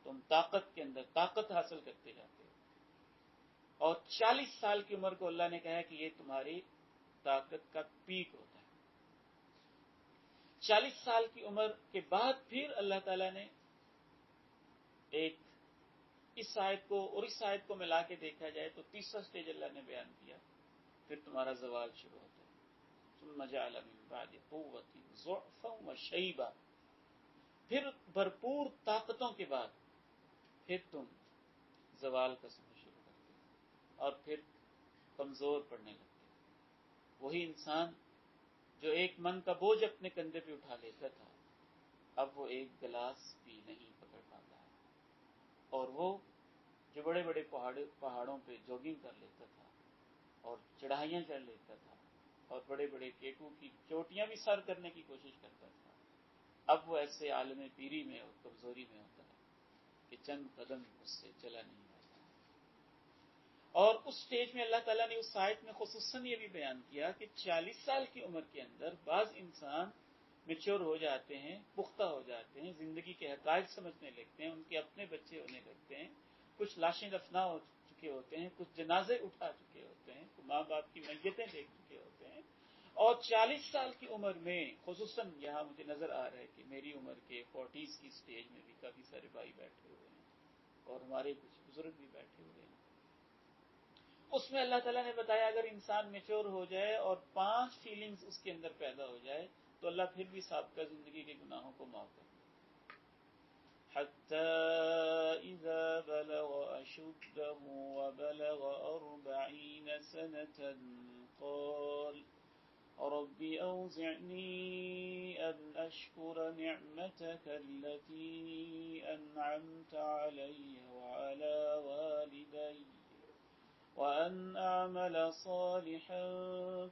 تم طاقت کے اندر طاقت حاصل کرتے جاتے ہو، اور 40 سال کی عمر کو اللہ نے کہا کہ یہ تمہاری طاقت کا پیک ہوتا ہے۔ 40 سال کی عمر کے بعد پھر اللہ تعالیٰ نے ایک اس آیت کو اور اس آیت کو ملا کے دیکھا جائے تو تیسرا سٹیج اللہ نے بیان کیا، پھر تمہارا زوال شروع ہوتا ہے۔ ثم جعل من بعد قوة ضعفا وشیبا، پھر بھرپور طاقتوں کے بعد پھر تم زوال کا سفر شروع کرتے ہو، اور پھر کمزور پڑنے لگتے ہو۔ وہی انسان جو 1 من کا بوجھ اپنے کندھے پہ اٹھا لیتا تھا، اب وہ 1 گلاس بھی نہیں پکڑ پاتا ہے، اور وہ جو بڑے بڑے پہاڑوں پہ جوگنگ کر لیتا تھا اور چڑھائیاں چڑھ لیتا تھا اور بڑے بڑے کیٹوں کی چوٹیاں بھی سر کرنے کی کوشش کرتا تھا، اب وہ ایسے عالم پیری میں اور کمزوری میں ہوتا ہے کہ چند قدم اس سے چلا نہیں جاتا۔ اور اس سٹیج میں اللہ تعالیٰ نے اس آیت میں خصوصاً یہ بھی بیان کیا کہ 40 سال کی عمر کے اندر بعض انسان میچور ہو جاتے ہیں، پختہ ہو جاتے ہیں، زندگی کے حقائق سمجھنے لگتے ہیں، ان کے اپنے بچے ہونے لگتے ہیں، کچھ لاشیں دفنا ہو چکے ہوتے ہیں، کچھ جنازے اٹھا چکے ہوتے ہیں، ماں باپ کی میتیں دیکھ چکے ہوتے ہیں، اور 40 سال کی عمر میں خصوصاً یہاں مجھے نظر آ رہا ہے کہ میری عمر کے 40s کی سٹیج میں بھی کافی سارے بھائی بیٹھے ہوئے ہیں، اور ہمارے کچھ بزرگ بھی بیٹھے ہوئے ہیں۔ اس میں اللہ تعالیٰ نے بتایا اگر انسان میچور ہو جائے اور 5 فیلنگز اس کے اندر پیدا ہو جائے تو اللہ پھر بھی سابقہ زندگی کے گناہوں کو معاف کر دے۔ حَتَّى إِذَا بَلَغَ أَشُدَّهُ وَبَلَغَ 40 سَنَةً قَالَ رَبِّ أَوْزِعْنِي أَنْ أَشْكُرَ نِعْمَتَكَ الَّتِي أَنْعَمْتَ عَلَيَّ وَعَلَى وَالِدَيَّ وَأَنْ أَعْمَلَ صَالِحًا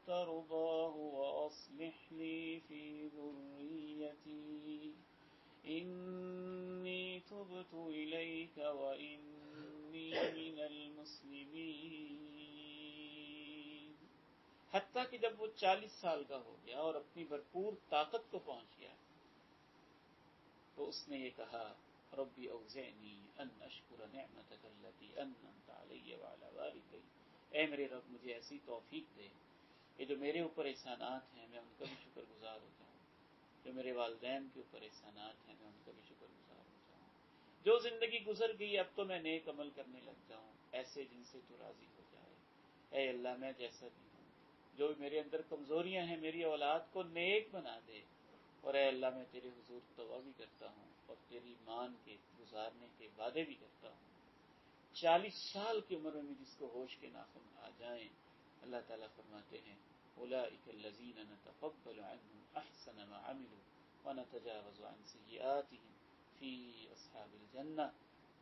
تَرْضَاهُ وَأَصْلِحْ لِي فِي ذُرِّيَّتِي إِنِّي تُبْتُ إِلَيْكَ وَإِنِّي مِنَ الْمُسْلِمِينَ۔ حتیٰ کہ جب وہ 40 سال کا ہو گیا اور اپنی بھرپور طاقت کو پہنچ گیا تو اس نے یہ کہا ربی اوزعنی ان اشکر نعمتک التی انعمت علی وعلی والدی، اے میرے رب مجھے ایسی توفیق دے کہ جو میرے اوپر احسانات ہیں میں ان کا بھی شکر گزار ہو جاؤں، جو میرے والدین کے اوپر احسانات ہیں میں ان کا بھی شکر گزار ہو جاؤں، جو زندگی گزر گئی اب تو میں نیک عمل کرنے لگ جاؤں ایسے جن سے تو راضی ہو جائے۔ اے اللہ میں جیسا بھی ہوں، جو میرے اندر کمزوریاں ہیں میری اولاد کو نیک بنا دے، اور اے اللہ میں تیرے حضور توبہ بھی کرتا ہوں اور تیری مان کے گزارنے کے وعدے بھی کرتا ہوں۔ 40 سال کی عمر میں جس کو ہوش کے ناخن آ جائیں، اللہ تعالیٰ فرماتے ہیں اولئک الذین نتقبل عنہم احسن ما عملوا ونتجاوز عن سیئاتہم فی اصحاب الجنہ،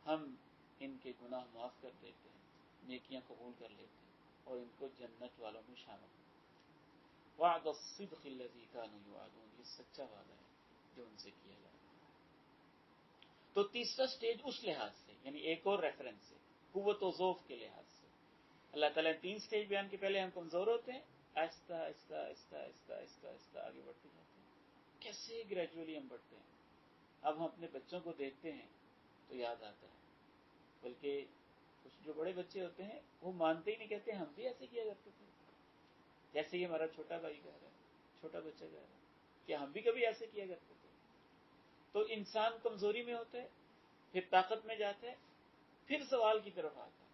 ہم ان کے گناہ معاف کر دیتے ہیں نیکیاں قبول کر لیتے ہیں اور ان کو جنت والوں میں شامل ہیں۔ وعد الصدق الذی کانوا یوعدون، یہ سچا وعدہ ہے جو ان سے کیا جاتا ہے۔ تو تیسرا سٹیج اس لحاظ سے، یعنی ایک اور ریفرنس سے، قوت و ذوف کے لحاظ سے اللہ تعالیٰ نے 3 سٹیج بیان کے، پہلے ہم کمزور ہوتے ہیں، آہستہ آہستہ آہستہ آہستہ آہستہ آہستہ آگے بڑھتے جاتے ہیں، کیسے گریجولی ہم بڑھتے ہیں۔ اب ہم اپنے بچوں کو دیکھتے ہیں تو یاد آتا ہے، بلکہ کچھ جو بڑے بچے ہوتے ہیں وہ مانتے ہی نہیں، کہتے ہیں ہم بھی ایسے کیا کرتے تھے، جیسے کہ ہمارا چھوٹا بھائی کہہ رہا ہے، چھوٹا بچہ کہہ رہا ہے کہ ہم بھی کبھی ایسے کیا کرتے تھے۔ تو انسان کمزوری میں ہوتا ہے، پھر طاقت میں جاتا ہے، پھر سوال کی طرف آتا ہے۔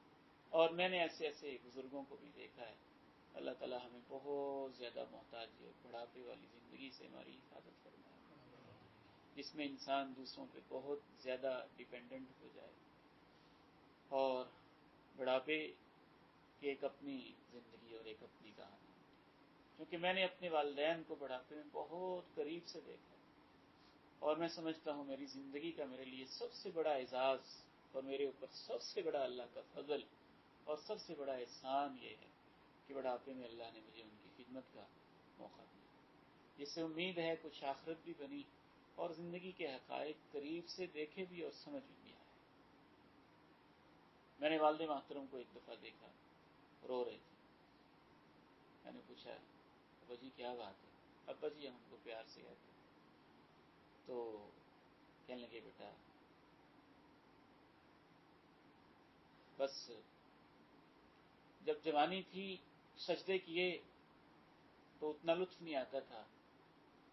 اور میں نے ایسے ایسے بزرگوں کو بھی دیکھا ہے۔ اللہ تعالیٰ ہمیں بہت زیادہ محتاج بڑھاپے والی زندگی سے ہماری حفاظت فرمائے، جس میں انسان دوسروں پہ بہت زیادہ ڈیپینڈنٹ ہو جائے، اور بڑھاپے کی ایک اپنی زندگی اور ایک اپنی کہانی، کیونکہ میں نے اپنے والدین کو بڑھاپے میں بہت قریب سے دیکھا، اور میں سمجھتا ہوں میری زندگی کا میرے لیے سب سے بڑا اعزاز اور میرے اوپر سب سے بڑا اللہ کا فضل اور سب سے بڑا احسان یہ ہے کہ بڑھاپے میں اللہ نے مجھے ان کی خدمت کا موقع دیا، جس سے امید ہے کچھ آخرت بھی بنی اور زندگی کے حقائق قریب سے دیکھے بھی اور سمجھ بھی آئے۔ میں نے والد محترم کو ایک دفعہ دیکھا، رو رہے تھے۔ میں نے پوچھا ابا جی کیا بات ہے؟ ابا جی ہم کو پیار سے کہتے ہیں۔ تو کہنے لگے بیٹا بس جب جوانی تھی سجدے کیے تو اتنا لطف نہیں آتا تھا،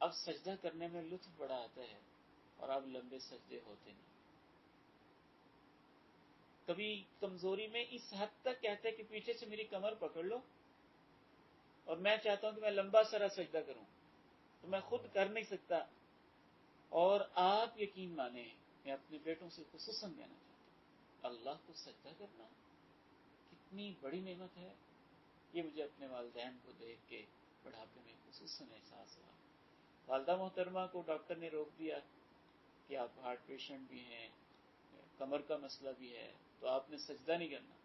اب سجدہ کرنے میں لطف بڑا آتا ہے، اور اب لمبے سجدے ہوتے نہیں۔ کبھی کمزوری میں اس حد تک کہتے کہ پیچھے سے میری کمر پکڑ لو، اور میں چاہتا ہوں کہ میں لمبا سارا سجدہ کروں تو میں خود کر نہیں سکتا۔ اور آپ یقین مانیں، میں اپنے بیٹوں سے خصوصاً کہنا چاہتا ہوں، اللہ کو سجدہ کرنا کتنی بڑی نعمت ہے، یہ مجھے اپنے والدین کو دیکھ کے بڑھاپے میں خصوصاً احساس ہوا۔ والدہ محترمہ کو ڈاکٹر نے روک دیا کہ آپ ہارٹ پیشنٹ بھی ہیں، کمر کا مسئلہ بھی ہے، تو آپ نے سجدہ نہیں کرنا۔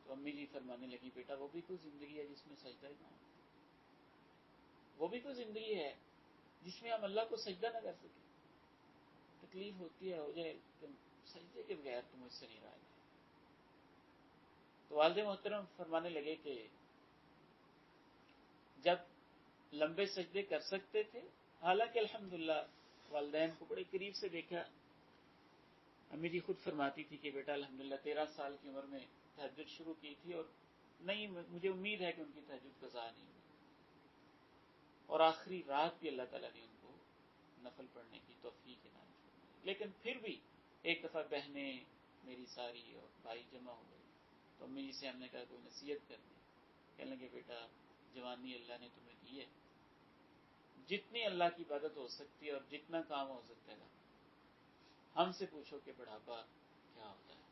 تو امی جی فرمانے لگی بیٹا وہ بھی کوئی زندگی ہے جس میں سجدہ ہی نہ ہو، وہ بھی کوئی زندگی ہے جس میں ہم اللہ کو سجدہ نہ کر سکیں۔ تکلیف ہوتی ہے، ہو جائے کہ سجدے کے بغیر تو مجھ سے نہیں رہا جائے۔ تو والد محترم فرمانے لگے کہ جب لمبے سجدے کر سکتے تھے، حالانکہ الحمدللہ والدین کو بڑے قریب سے دیکھا، امی جی خود فرماتی تھی کہ بیٹا الحمدللہ 13 سال کی عمر میں تہجد شروع کی تھی، اور نہیں مجھے امید ہے کہ ان کی تہجد قضا نہیں ہوئی، اور آخری رات بھی اللہ تعالیٰ نے ان کو نفل پڑھنے کی توفیق عنایت فرمائی۔ لیکن پھر بھی ایک دفعہ بہنیں میری ساری اور بھائی جمع ہو گئے، تو امی جی سے ہم نے کہا کوئی نصیحت کر دی۔ کہنے لگے بیٹا جوانی اللہ نے تمہیں دی ہے، جتنی اللہ کی عبادت ہو سکتی ہے اور جتنا کام ہو سکتا ہے، ہم سے پوچھو کہ بڑھاپا کیا ہوتا ہے۔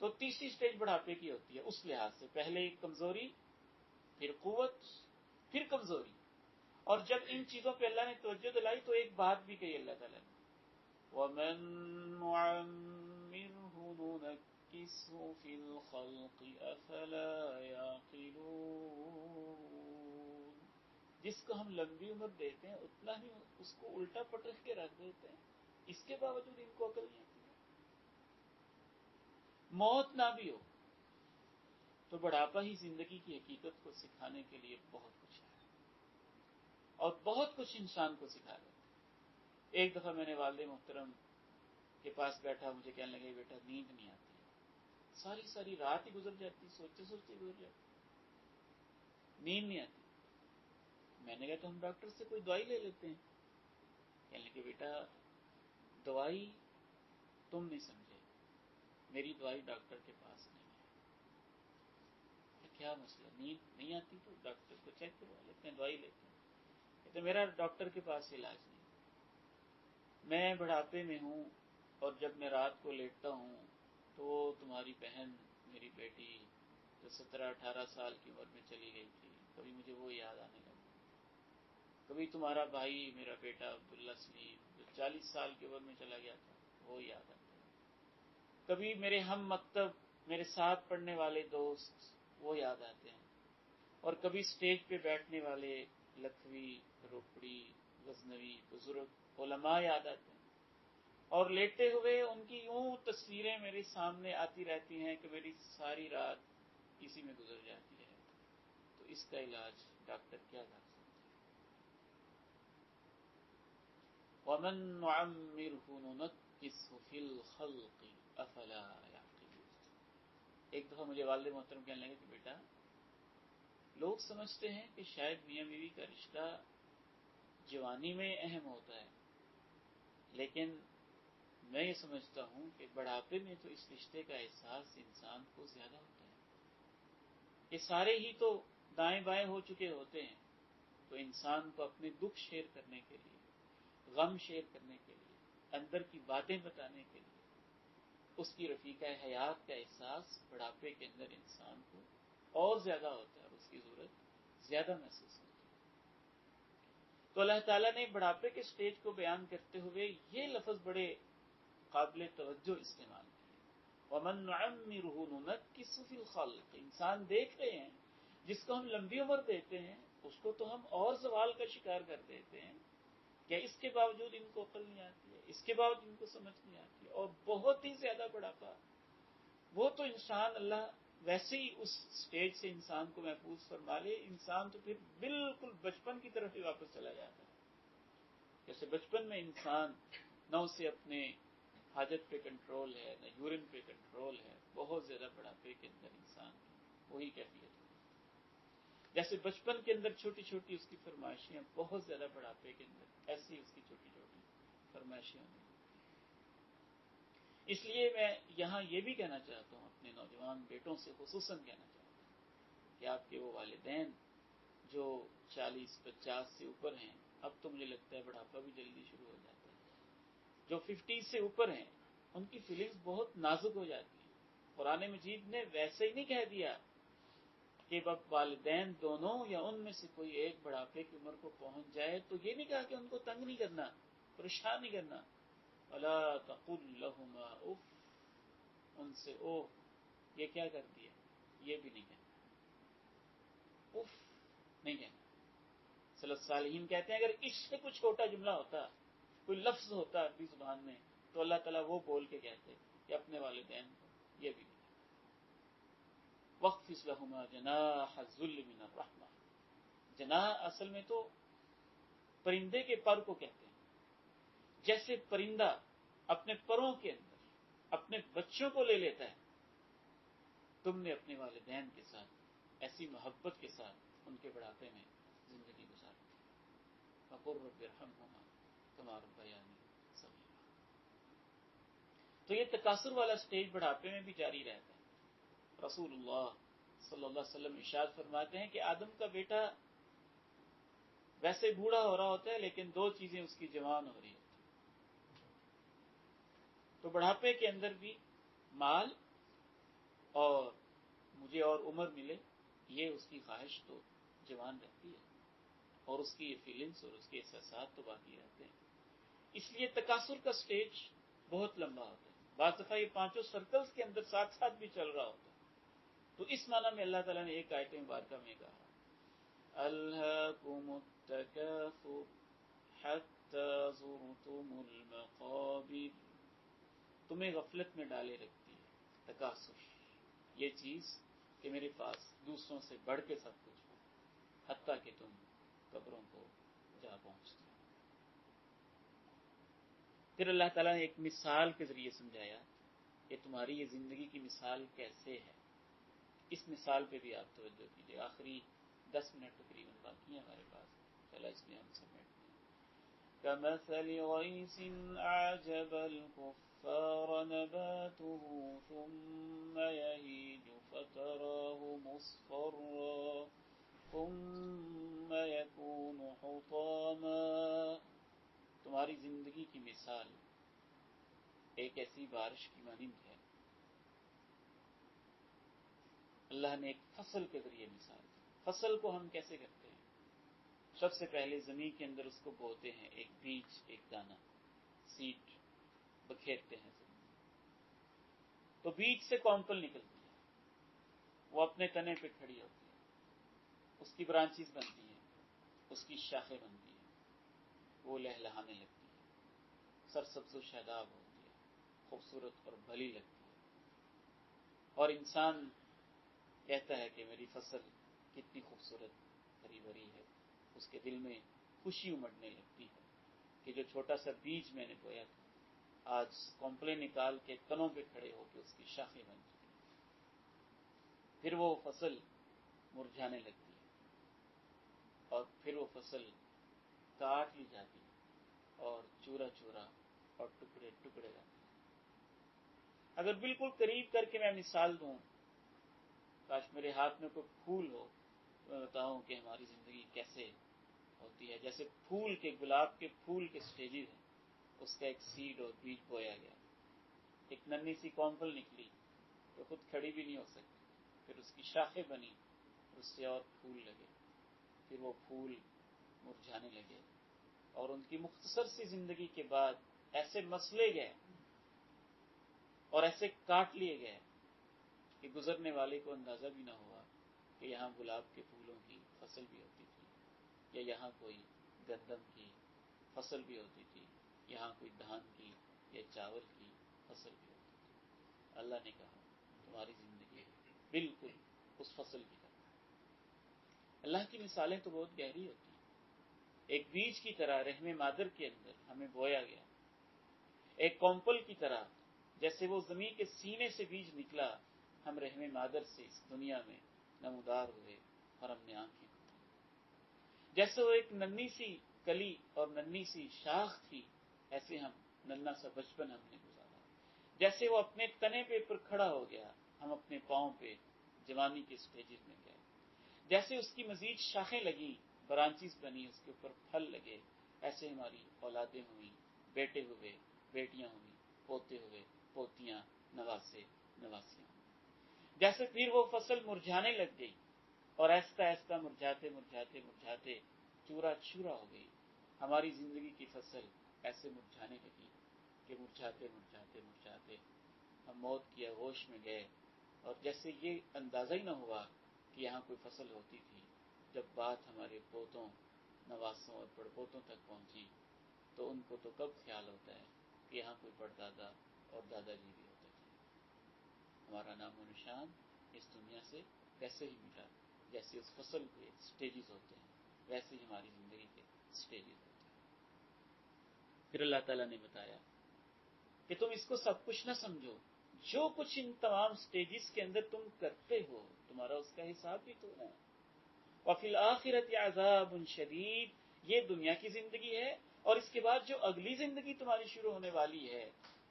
تو تیسری سٹیج بڑھاپے کی ہوتی ہے اس لحاظ سے، پہلے کمزوری، پھر قوت، پھر کمزوری، اور جب ان چیزوں پہ اللہ نے توجہ دلائی تو ایک بات بھی کہی اللہ تعالیٰ نے، وَمَن نُعَمِّرْهُ نُنَكِّسْهُ فِي الْخَلْقِ أَفَلَا يَعْقِلُونَ، جس کو ہم لمبی عمر دیتے ہیں اتنا ہی اس کو الٹا پٹک کے رکھ دیتے ہیں، اس کے باوجود ان کو عقل نہیں آتی ہے۔ موت نہ بھی ہو تو بڑھاپا ہی زندگی کی حقیقت کو سکھانے کے لیے بہت کچھ ہے، اور بہت کچھ انسان کو سکھا دیتا ہے۔ ایک دفعہ میں نے والد محترم کے پاس بیٹھا، مجھے کہنے لگے بیٹا نیند نہیں آتی ہے، ساری ساری رات ہی گزر جاتی، سوچتے سوچتے گزر جاتی، نیند نہیں آتی۔ میں نے کہا تو ہم ڈاکٹر سے کوئی دوائی لے لیتے ہیں۔ کہنے لگے بیٹا دوائی تم نہیں سمجھے، میری دوائی ڈاکٹر کے پاس نہیں ہے۔ کیا مسئلہ، نیند نہیں آتی تو ڈاکٹر کو چیک کروا لیتے ہیں، دوائی لیتے ہیں۔ کہتے میرا ڈاکٹر کے پاس علاج نہیں، میں بڑھاپے میں ہوں، اور جب میں رات کو لیٹتا ہوں تو تمہاری بہن میری بیٹی جو 17-18 سال کی عمر میں چلی گئی تھی، کبھی مجھے وہ یاد آنے لگا، کبھی تمہارا بھائی میرا بیٹا عبداللہ سلیم جو 40 سال کی عمر میں چلا گیا تھا وہ یاد آتا ہے۔ کبھی میرے ہم مکتب، میرے ساتھ پڑھنے والے دوست وہ یاد آتے ہیں، اور کبھی سٹیج پہ بیٹھنے والے لکھوی، روپڑی، غزنوی بزرگ علماء یاد آتے ہیں، اور لیٹے ہوئے ان کی یوں تصویریں میرے سامنے آتی رہتی ہیں کہ میری ساری رات اسی میں گزر جاتی ہے۔ تو اس کا علاج ڈاکٹر کیا کر سکتے ہیں؟ وَمَن نُعَمِّرْهُ نُنَكِّسْهُ فِي الْخَلْقِ أَفَلَا يَعْقِلُونَ۔ ایک دفعہ مجھے والد محترم کہنے لگے کہ بیٹا، لوگ سمجھتے ہیں کہ شاید میاں بیوی کا رشتہ جوانی میں اہم ہوتا ہے، لیکن میں یہ سمجھتا ہوں کہ بڑھاپے میں تو اس رشتے کا احساس انسان کو زیادہ ہوتا ہے۔ یہ سارے ہی تو دائیں بائیں ہو چکے ہوتے ہیں، تو انسان کو اپنے دکھ شیئر کرنے کے لیے، غم شیئر کرنے کے لیے، اندر کی باتیں بتانے کے لیے، اس کی رفیقہ حیات کا احساس بڑھاپے کے اندر انسان کو اور زیادہ ہوتا ہے، اور اس کی ضرورت زیادہ محسوس ہوتی ہے۔ تو اللہ تعالیٰ نے بڑھاپے کے سٹیج کو بیان کرتے ہوئے یہ لفظ بڑے قابل توجہ استعمال کیے، وَمَن نُعَمِّرْهُ نُنَكِّسْهُ فِي الْخَلْقِ۔ انسان دیکھ رہے ہیں، جس کو ہم لمبی عمر دیتے ہیں اس کو تو ہم اور زوال کا شکار کر دیتے ہیں، کیا اس کے باوجود ان کو عقل نہیں آتی ہے، اس کے باوجود ان کو سمجھ نہیں آتی ہے، اور بہت ہی زیادہ بڑھاپا، وہ تو انسان اللہ ویسے ہی اس سٹیج سے انسان کو محفوظ فرما لے، انسان تو پھر بالکل بچپن کی طرف ہی واپس چلا جاتا ہے۔ جیسے بچپن میں انسان نہ اسے اپنے حاجت پہ کنٹرول ہے، نہ یورین پہ کنٹرول ہے، بہت زیادہ بڑھاپے کے اندر انسان وہی کیفیت ہوتی ہے۔ جیسے بچپن کے اندر چھوٹی چھوٹی اس کی فرمائشیں، بہت زیادہ بڑھاپے کے اندر ایسی اس کی چھوٹی چھوٹی فرمائشیں ہوتی ہیں۔ اس لیے میں یہاں یہ بھی کہنا چاہتا ہوں، اپنے نوجوان بیٹوں سے خصوصاً کہنا چاہتا ہوں کہ آپ کے وہ والدین جو 40-50 سے اوپر ہیں، اب تو مجھے لگتا ہے بڑھاپا بھی جلدی شروع ہو جاتا ہے، جو 50 سے اوپر ہیں ان کی فیلنگز بہت نازک ہو جاتی ہیں۔ قرآن مجید نے ویسے ہی نہیں کہہ دیا کہ والدین دونوں یا ان میں سے کوئی ایک بڑھاپے کی عمر کو پہنچ جائے تو یہ نہیں کہا کہ ان کو تنگ نہیں کرنا، پریشان نہیں کرنا، وَلَا تَقُلْ لَهُمَا اُفٍّ، ان سے اوہ یہ کیا کر دیا، یہ بھی نہیں کہنا، اف نہیں کہنا۔ سلف صالحین کہتے ہیں اگر اس سے کچھ چھوٹا جملہ ہوتا، کوئی لفظ ہوتا عربی زبان میں، تو اللہ تعالیٰ وہ بول کے کہتے کہ اپنے والدین کو یہ بھی نہیں کہنا۔ وَاخْفِضْ لَهُمَا جَنَاحَ الذُّلِّ مِنَ الرَّحْمَةِ۔ جناح اصل میں تو پرندے کے پر کو کہتے ہیں، جیسے پرندہ اپنے پروں کے اندر اپنے بچوں کو لے لیتا ہے، تم نے اپنے والدین کے ساتھ ایسی محبت کے ساتھ ان کے بڑھاپے میں زندگی گزارتی۔ فَقُلْ رَبِّ ارْحَمْهُمَا كَمَا رَبَّيَانِي صَغِيرًا۔ تو یہ تکاثر والا سٹیج بڑھاپے میں بھی جاری رہتا ہے۔ رسول اللہ صلی اللہ علیہ وسلم ارشاد فرماتے ہیں کہ آدم کا بیٹا ویسے بوڑھا ہو رہا ہوتا ہے لیکن دو چیزیں اس کی جوان ہو رہی ہوتی ہیں۔ تو بڑھاپے کے اندر بھی مال اور مجھے اور عمر ملے، یہ اس کی خواہش تو جوان رہتی ہے، اور اس کی یہ فیلنگز اور اس کے احساسات تو باقی رہتے ہیں۔ اس لیے تکاثر کا سٹیج بہت لمبا ہوتا ہے، بعض دفعہ یہ پانچوں سرکلز کے اندر ساتھ ساتھ بھی چل رہا ہوتا ہے۔ تو اس معنی میں اللہ تعالیٰ نے ایک آیت مبارکہ میں کہا أَلْهَاكُمُ التَّكَاثُرُ حَتَّى زُرْتُمُ الْمَقَابِرَ۔ تمہیں غفلت میں ڈالے رکھتی ہے تکاثر، یہ چیز کہ میرے پاس دوسروں سے بڑھ کے سب کچھ ہو، حتیٰ کہ تم قبروں کو جا پہنچتے ہو۔ پھر اللہ تعالیٰ نے ایک مثال کے ذریعے سمجھایا کہ تمہاری یہ زندگی کی مثال کیسے ہے۔ اس مثال پہ بھی آپ توجہ کیجیے، آخری 10 منٹ تقریباً باقی ہیں ہمارے پاس، چلا اس میں ہم سمیٹتے ہیں۔ كَمَثَلِ غَيْثٍ أَعْجَبَ الْكُفَّارَ نَبَاتُهُ ثُمَّ يَهِيجُ فَتَرَاهُ مُصْفَرًّا ثُمَّ يَكُونُ حُطَامًا۔ تمہاری زندگی کی مثال ایک ایسی بارش کی مانند ہے۔ اللہ نے ایک فصل کے ذریعے مثال دی۔ فصل کو ہم کیسے کرتے ہیں؟ سب سے پہلے زمین کے اندر اس کو بوتے ہیں، ایک بیج، ایک دانہ، سیڈ بکھیرتے ہیں زمین، تو بیج سے کونپل نکلتی ہے، وہ اپنے تنے پہ کھڑی ہوتی ہے، اس کی برانچز بنتی ہیں، اس کی شاخیں بنتی ہیں، وہ لہلہانے لگتی ہے، سرسبز و شاداب ہوتی ہے، خوبصورت اور بھلی لگتی ہے، اور انسان کہتا ہے کہ میری فصل کتنی خوبصورت ہری بھری ہے، اس کے دل میں خوشی امڑنے لگتی ہے کہ جو چھوٹا سا بیج میں نے بویا تھا آج کونپلیں نکال کے تنوں پہ کھڑے ہو کے اس کی شاخیں بن چکی ہیں۔ پھر وہ فصل مرجھانے لگتی ہے اور پھر وہ فصل کاٹ لی جاتی ہے اور چورا چورا اور ٹکڑے ٹکڑے جاتے ہیں۔ اگر بالکل قریب کر کے میں مثال دوں، کاش میرے ہاتھ میں کوئی پھول ہو، میں بتاؤں کہ ہماری زندگی کیسے ہوتی ہے۔ جیسے پھول کے، گلاب کے پھول کے سٹیجز ہیں، اس کا ایک سیڈ اور بیج بویا گیا، ایک ننھی سی کونپل نکلی تو خود کھڑی بھی نہیں ہو سکتی، پھر اس کی شاخیں بنی، اس سے اور پھول لگے، پھر وہ پھول مرجھانے لگے، اور ان کی مختصر سی زندگی کے بعد ایسے مسلے گئے اور ایسے کاٹ لیے گئے کہ گزرنے والے کو اندازہ بھی نہ ہوا کہ یہاں گلاب کے پھولوں کی فصل بھی ہوتی تھی، یا یہاں کوئی گندم کی فصل بھی ہوتی تھی، یہاں کوئی دھان کی یا چاول کی فصل بھی ہوتی تھی۔ اللہ نے کہا تمہاری زندگی بالکل اس فصل کی طرح۔ اللہ کی مثالیں تو بہت گہری ہوتی ہیں۔ ایک بیج کی طرح رحم مادر کے اندر ہمیں بویا گیا، ایک کونپل کی طرح جیسے وہ زمین کے سینے سے بیج نکلا، ہم رحم مادر سے اس دنیا میں نمودار ہوئے اور ہم نے آنکھیں کھولی۔ جیسے وہ ایک ننھی سی کلی اور ننھی سی شاخ تھی، ایسے ہم ننھا سا بچپن ہم نے گزارا۔ جیسے وہ اپنے تنے پہ پر کھڑا ہو گیا، ہم اپنے پاؤں پہ جوانی کے سٹیجز میں گئے۔ جیسے اس کی مزید شاخیں لگیں، برانچز بنی، اس کے اوپر پھل لگے، ایسے ہماری اولادیں ہوئیں، بیٹے ہوئے، بیٹیاں ہوئیں، پوتے ہوئے، پوتیاں، نواسے، نواسیاں ہوئیں۔ جیسے پھر وہ فصل مرجھانے لگ گئی اور آہستہ آہستہ مرجھاتے مرجھاتے مرجھاتے چورا چورا ہو گئی، ہماری زندگی کی فصل ایسے مرجھانے لگی کہ مرجھاتے مرجھاتے مرجھاتے ہم موت کی آغوش میں گئے، اور جیسے یہ اندازہ ہی نہ ہوا کہ یہاں کوئی فصل ہوتی تھی۔ جب بات ہمارے پوتوں، نواسوں اور پڑپوتوں تک پہنچی تو ان کو تو کب خیال ہوتا ہے کہ یہاں کوئی پردادا اور دادا جی بھی ہوتے تھے۔ ہمارا نام و نشان اس دنیا سے ویسے ہی ملا جیسے اس فصل کے سٹیجز ہوتے ہیں، ویسے ہی ہماری زندگی کے سٹیجز ہوتے ہیں۔ پھر اللہ تعالیٰ نے بتایا کہ تم اس کو سب کچھ نہ سمجھو، جو کچھ ان تمام سٹیجز کے اندر تم کرتے ہو تمہارا اس کا حساب بھی تو ہے۔ وَفِي الْآخِرَةِ عَذَابٌ شَدِيدٌ، یہ دنیا کی زندگی ہے، اور اس کے بعد جو اگلی زندگی تمہاری شروع ہونے والی ہے۔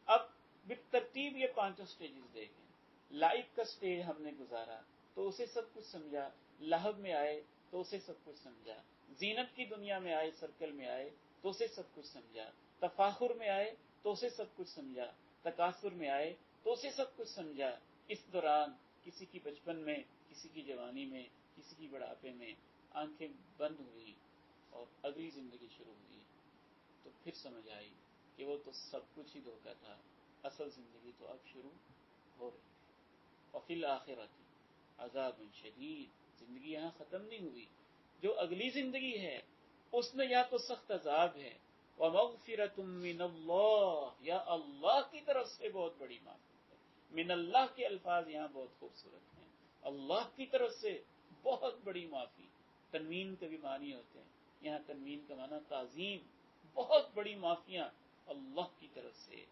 اب بالترتیب یہ پانچوں سٹیجز دیکھیں۔ لائف کا سٹیج ہم نے گزارا تو اسے سب کچھ سمجھا، لہب میں آئے تو اسے سب کچھ سمجھا، زینت کی دنیا میں آئے، سرکل میں آئے تو اسے سب کچھ سمجھا، تفاخر میں آئے تو اسے سب کچھ سمجھا، تکاثر میں آئے تو اسے سب کچھ سمجھا۔ اس دوران کسی کی بچپن میں، کسی کی جوانی میں، کسی کی بڑھاپے میں آنکھیں بند ہوئی اور اگلی زندگی شروع ہوئی، تو پھر سمجھ آئی کہ وہ تو سب کچھ ہی دھوکا تھا، اصل زندگی تو اب شروع ہو رہی ہے۔ وَفِي الْآخِرَةِ عَذَابٌ شَدِيدٌ، زندگی یہاں ختم نہیں ہوئی، جو اگلی زندگی ہے اس میں یا تو سخت عذاب ہے، وَمَغْفِرَةٌ مِّنَ اللَّهِ، یا اللہ کی طرف سے بہت بڑی معافی ہے۔ من اللہ کے الفاظ یہاں بہت خوبصورت ہیں، اللہ کی طرف سے بہت بڑی معافی۔ تنوین کے بھی معنی ہوتے ہیں، یہاں تنوین کا معنی تعظیم، بہت بڑی معافیاں اللہ کی طرف سے،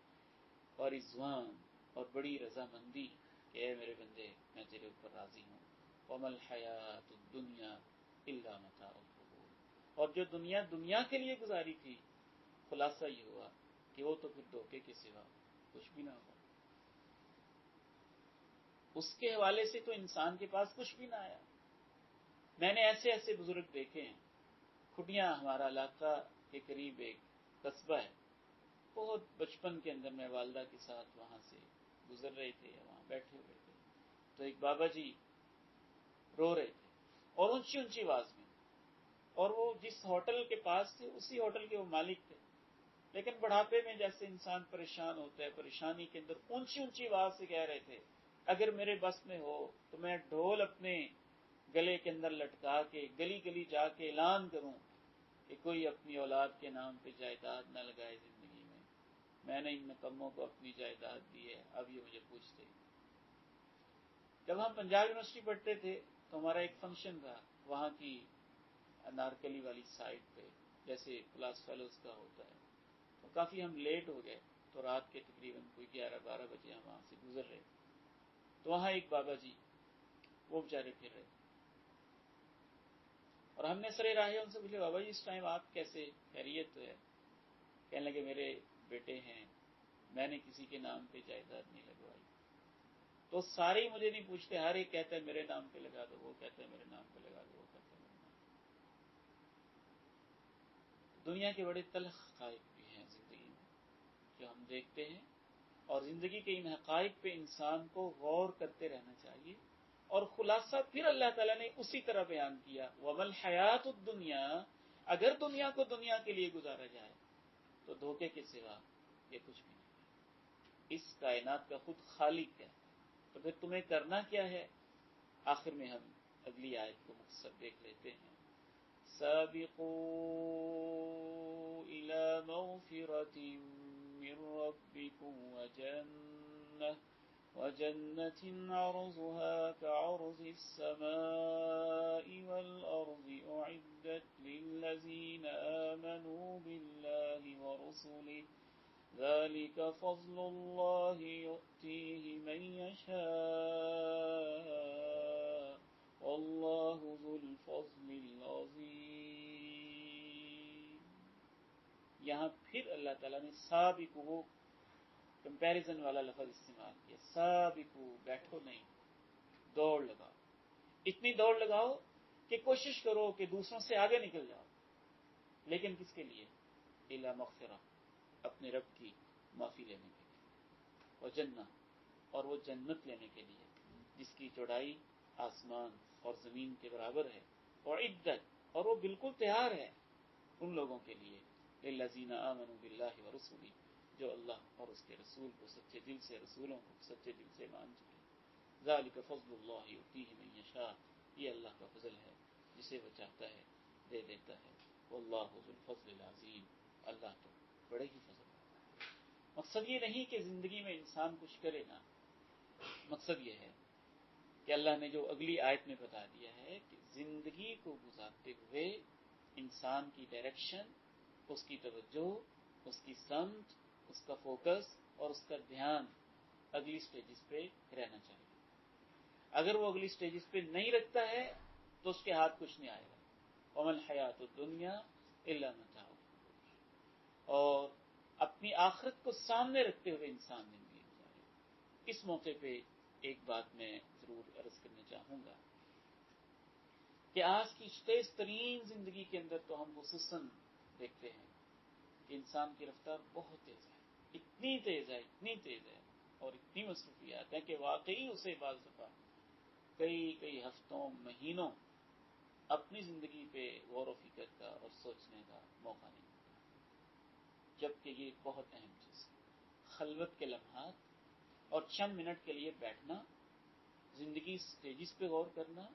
اور رضوان اور بڑی رضامندی کہ اے میرے بندے میں تیرے اوپر راضی ہوں۔ وَمَا الْحَيَاةُ الدُّنْيَا إِلَّا مَتَاعُ الْغُرُورِ، اور جو دنیا کے لیے گزاری تھی، خلاصہ یہ ہوا کہ وہ تو پھر دھوکے کے سوا کچھ بھی نہ ہوا۔ اس کے حوالے سے تو انسان کے پاس کچھ بھی نہ آیا۔ میں نے ایسے ایسے بزرگ دیکھے ہیں، کھٹیاں ہمارا علاقہ کے قریب ایک قصبہ ہے، بہت بچپن کے اندر میں والدہ کے ساتھ وہاں سے گزر رہے تھے، وہاں بیٹھے ہوئے تھے، تو ایک بابا جی رو رہے تھے اور اونچی اونچی آواز میں، اور وہ جس ہوٹل کے پاس تھے اسی ہوٹل کے وہ مالک تھے۔ لیکن بڑھاپے میں جیسے انسان پریشان ہوتا ہے، پریشانی کے اندر اونچی اونچی آواز سے کہہ رہے تھے اگر میرے بس میں ہو تو میں ڈھول اپنے گلے کے اندر لٹکا کے گلی گلی جا کے اعلان کروں کہ کوئی اپنی اولاد کے نام پہ جائیداد نہ لگائے زندگی میں نے ان نکموں کو اپنی جائیداد دی ہے، اب یہ مجھے پوچھتے ہیں۔ جب ہم پنجاب یونیورسٹی پڑھتے تھے تو ہمارا ایک فنکشن تھا وہاں کی انارکلی والی سائٹ پہ، جیسے کلاس فیلوز کا ہوتا ہے، تو کافی ہم لیٹ ہو گئے، تو رات کے تقریباً کوئی 11-12 بجے ہم وہاں سے گزر رہے، تو وہاں ایک بابا جی وہ بیچارے پھر رہے، اور ہم نے سرے راہ ان سے پوچھے بابا جی اس ٹائم آپ کیسے، خیریت تو ہے؟ کہنے لگے میرے بیٹے ہیں، میں نے کسی کے نام پہ جائیداد نہیں لگوائی۔ تو سارے ہی مجھے نہیں پوچھتے، ہر ایک کہتا ہے میرے نام پہ لگا دو، وہ کہتا ہے میرے نام پہ لگا دو، وہ کہتا ہے میرے نام پہ۔ دنیا کے بڑے تلخ حقائق بھی ہیں زندگی میں جو ہم دیکھتے ہیں، اور زندگی کے ان حقائق پہ انسان کو غور کرتے رہنا چاہیے، اور خلاصہ پھر اللہ تعالیٰ نے اسی طرح بیان کیا وَمَا الْحَيَاةُ الدُّنْيَا، اگر دنیا کو دنیا کے لیے گزارا جائے تو دھوکے کے سوا یہ کچھ بھی نہیں، اس کائنات کا خود خالق ہے، تو پھر تمہیں کرنا کیا ہے؟ آخر میں ہم اگلی آیت کو مختصر دیکھ لیتے ہیں۔ سابقوا إلى مغفرة من ربكم وجنة عرضها كعرض السماء والأرض أعدت للذين آمنوا بالله ورسله ذلك فضل الله يؤتيه من يشاء والله ذو الفضل العظيم۔ یہاں پھر اللہ تعالیٰ نے سابقو کمپیریزن والا لفظ استعمال کیا، سابقو بیٹھو نہیں، دوڑ لگاؤ، اتنی دوڑ لگاؤ کہ کوشش کرو کہ دوسروں سے آگے نکل جاؤ، لیکن کس کے لیے؟ الی مغفرہ، اپنے رب کی معافی لینے کے لیے، وجنہ، اور وہ جنت لینے کے لیے جس کی چوڑائی آسمان اور زمین کے برابر ہے، اور عدت، اور وہ بالکل تیار ہے ان لوگوں کے لیے، للذین آمنوا باللہ ورسولہ، جو اللہ اور اس کے رسول کو سچے دل سے، رسولوں کو سچے دل سے مان چکے۔ ذالک فضل اللہ یؤتیہ من یشاء، یہ اللہ کا فضل ہے، جسے وہ چاہتا ہے دے دیتا ہے، واللہ ذو الفضل العظیم، اللہ تو بڑے ہی فضل ہے۔ مقصد یہ نہیں کہ زندگی میں انسان کچھ کرے نا، مقصد یہ ہے کہ اللہ نے جو اگلی آیت میں بتا دیا ہے کہ زندگی کو گزارتے ہوئے انسان کی ڈائریکشن، اس کی توجہ، اس کی سمت، اس کا فوکس اور اس کا دھیان اگلی سٹیجز پہ رہنا چاہیے۔ اگر وہ اگلی سٹیجز پہ نہیں رکھتا ہے تو اس کے ہاتھ کچھ نہیں آئے گا۔ وَمَا الْحَيَاةُ الدُّنْيَا إِلَّا مَتَاعُ الْغُرُورِ، اور اپنی آخرت کو سامنے رکھتے ہوئے انسان زندگی گزارے۔ اس موقع پہ ایک بات میں ضرور عرض کرنا چاہوں گا کہ آج کی تیز ترین زندگی کے اندر تو ہم خصوصاً دیکھتے ہیں کہ انسان کی رفتار بہت تیز ہے، اتنی تیز ہے، اتنی تیز ہے، اور اتنی مصروفیات ہیں کہ واقعی اسے بعض دفعہ کئی ہفتوں، مہینوں اپنی زندگی پہ غور و فکر کا اور سوچنے کا موقع نہیں ملتا، جبکہ یہ بہت اہم چیز ہے۔ خلوت کے لمحات اور چند منٹ کے لیے بیٹھنا، زندگی سٹیجز پہ غور کرنا،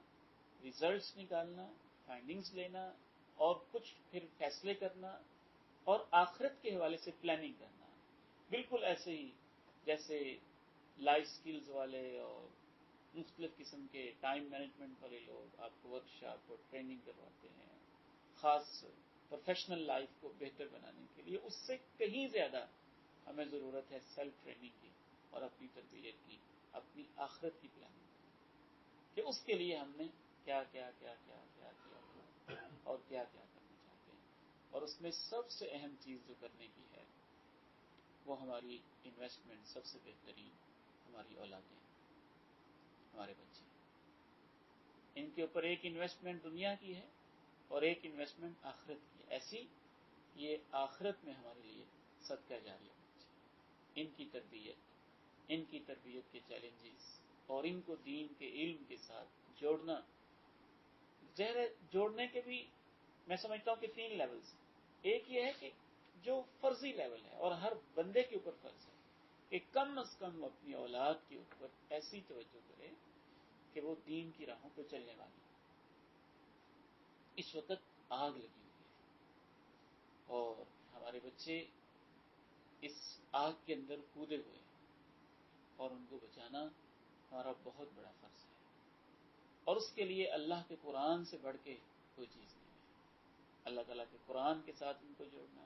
ریزلٹس نکالنا، فائنڈنگز لینا، اور کچھ پھر فیصلے کرنا، اور آخرت کے حوالے سے پلاننگ کرنا، بالکل ایسے ہی جیسے لائف سکلز والے اور مختلف قسم کے ٹائم مینجمنٹ والے لوگ آپ کو ورکشاپ اور ٹریننگ کرواتے ہیں خاص پروفیشنل لائف کو بہتر بنانے کے لیے، اس سے کہیں زیادہ ہمیں ضرورت ہے سیلف ٹریننگ کی اور اپنی تربیت کی، اپنی آخرت کی پلاننگ کی، کہ اس کے لیے ہم نے کیا کیا اور کیا کرنا چاہتے ہیں۔ اور اس میں سب سے اہم چیز جو کرنے کی ہے وہ ہماری انویسٹمنٹ، سب سے بہترین ہماری اولادیں، ہمارے بچے، ان کے اوپر ایک انویسٹمنٹ دنیا کی ہے اور ایک انویسٹمنٹ آخرت کی ہے، ایسی یہ آخرت میں ہمارے لیے صدقہ جاریہ ہونا چاہیے۔ ان کی تربیت کے چیلنجز اور ان کو دین کے علم کے ساتھ جوڑنا، جوڑنے کے بھی میں سمجھتا ہوں کہ 3 لیولز۔ ایک یہ ہے کہ جو فرضی لیول ہے اور ہر بندے کے اوپر فرض ہے کہ کم از کم اپنی اولاد کے اوپر ایسی توجہ کرے کہ وہ دین کی راہوں پہ چلنے والی. اس وقت آگ لگی ہوئی ہے اور ہمارے بچے اس آگ کے اندر کودے ہوئے ہیں اور ان کو بچانا ہمارا بہت بڑا فرض ہے. اور اس کے لیے اللہ کے قرآن سے بڑھ کے کوئی چیز نہیں ہے. اللہ تعالیٰ کے قرآن کے ساتھ ان کو جوڑنا،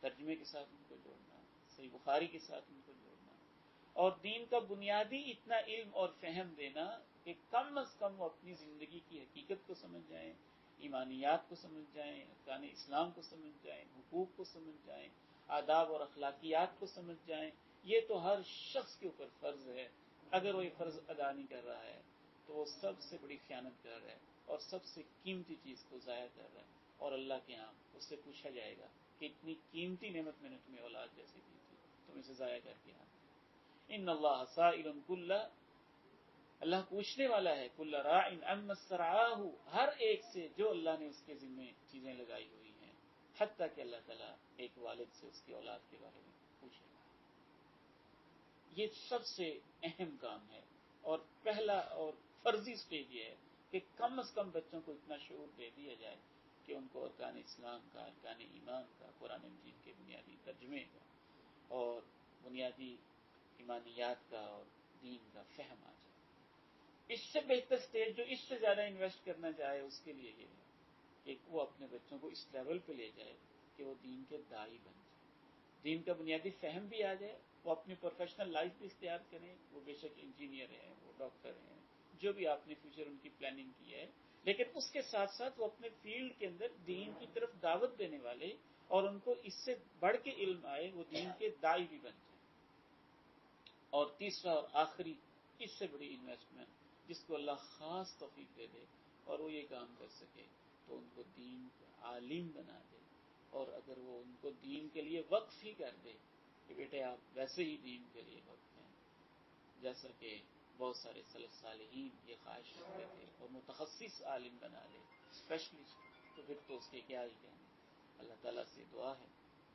ترجمے کے ساتھ ان کو جوڑنا، صحیح بخاری کے ساتھ ان کو جوڑنا، اور دین کا بنیادی اتنا علم اور فہم دینا کہ کم از کم وہ اپنی زندگی کی حقیقت کو سمجھ جائیں، ایمانیات کو سمجھ جائیں، ارکان اسلام کو سمجھ جائیں، حقوق کو سمجھ جائیں، آداب اور اخلاقیات کو سمجھ جائیں. یہ تو ہر شخص کے اوپر فرض ہے. اگر وہ یہ فرض ادا نہیں کر رہا ہے تو وہ سب سے بڑی خیانت کر رہا ہے اور سب سے قیمتی چیز کو ضائع کر رہا ہے. اور اللہ کے ہاں اس سے پوچھا جائے گا کہ اتنی قیمتی نعمت میں نے تمہیں اولاد جیسے دی تھی، تم اسے ضائع کر کے آ. ان اللہ سائل کل، اللہ پوچھنے والا ہے کل راع عما استرعاہ، ہر ایک سے جو اللہ نے اس کے ذمہ چیزیں لگائی ہوئی ہیں، حتیٰ کہ اللہ تعالیٰ ایک والد سے اس کی اولاد کے بارے میں پوچھے گا. یہ سب سے اہم کام ہے اور پہلا اور فرضی سٹیج یہ ہے کہ کم از کم بچوں کو اتنا شعور دے دیا جائے کہ ان کو ارکان اسلام کا، ارکان ایمان کا، قرآن مجید کے بنیادی ترجمے کا اور بنیادی ایمانیات کا اور دین کا فہم آ جائے. اس سے بہتر سٹیج جو اس سے زیادہ انویسٹ کرنا چاہے اس کے لیے یہ ہے کہ وہ اپنے بچوں کو اس لیول پہ لے جائے کہ وہ دین کے داعی بن جائے، دین کا بنیادی فہم بھی آ جائے، وہ اپنی پروفیشنل لائف بھی اختیار کریں. وہ بے شک انجینئر ہیں، وہ ڈاکٹر ہیں، جو بھی آپ نے فیوچر ان کی پلاننگ کی ہے، لیکن اس کے ساتھ ساتھ وہ اپنے فیلڈ کے اندر دین کی طرف دعوت دینے والے اور ان کو اس سے بڑھ کے علم آئے، وہ دین کے داعی بھی بن جائیں. اور تیسرا اور آخری اس سے بڑی انویسٹمنٹ جس کو اللہ خاص توفیق دے دے اور وہ یہ کام کر سکے تو ان کو دین کا عالم بنا دے. اور اگر وہ ان کو دین کے لیے وقف ہی کر دے کہ بیٹے آپ ویسے ہی دین کے لیے وقف ہیں، جیسا کہ بہت سارے سلف صالحین یہ خواہش رکھتے تھے، اور متخصص عالم بنا لے، اسپیشلسٹ، تو پھر تو اس کے کیا ہی کہنے. اللہ تعالیٰ سے دعا ہے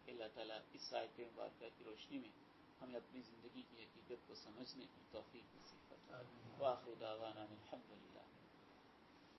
کہ اللہ تعالیٰ اس آیت مبارکہ کی روشنی میں ہمیں اپنی زندگی کی حقیقت کو سمجھنے کی توفیق نصیب فرمائے. وآخر دعوانا الحمدللہ.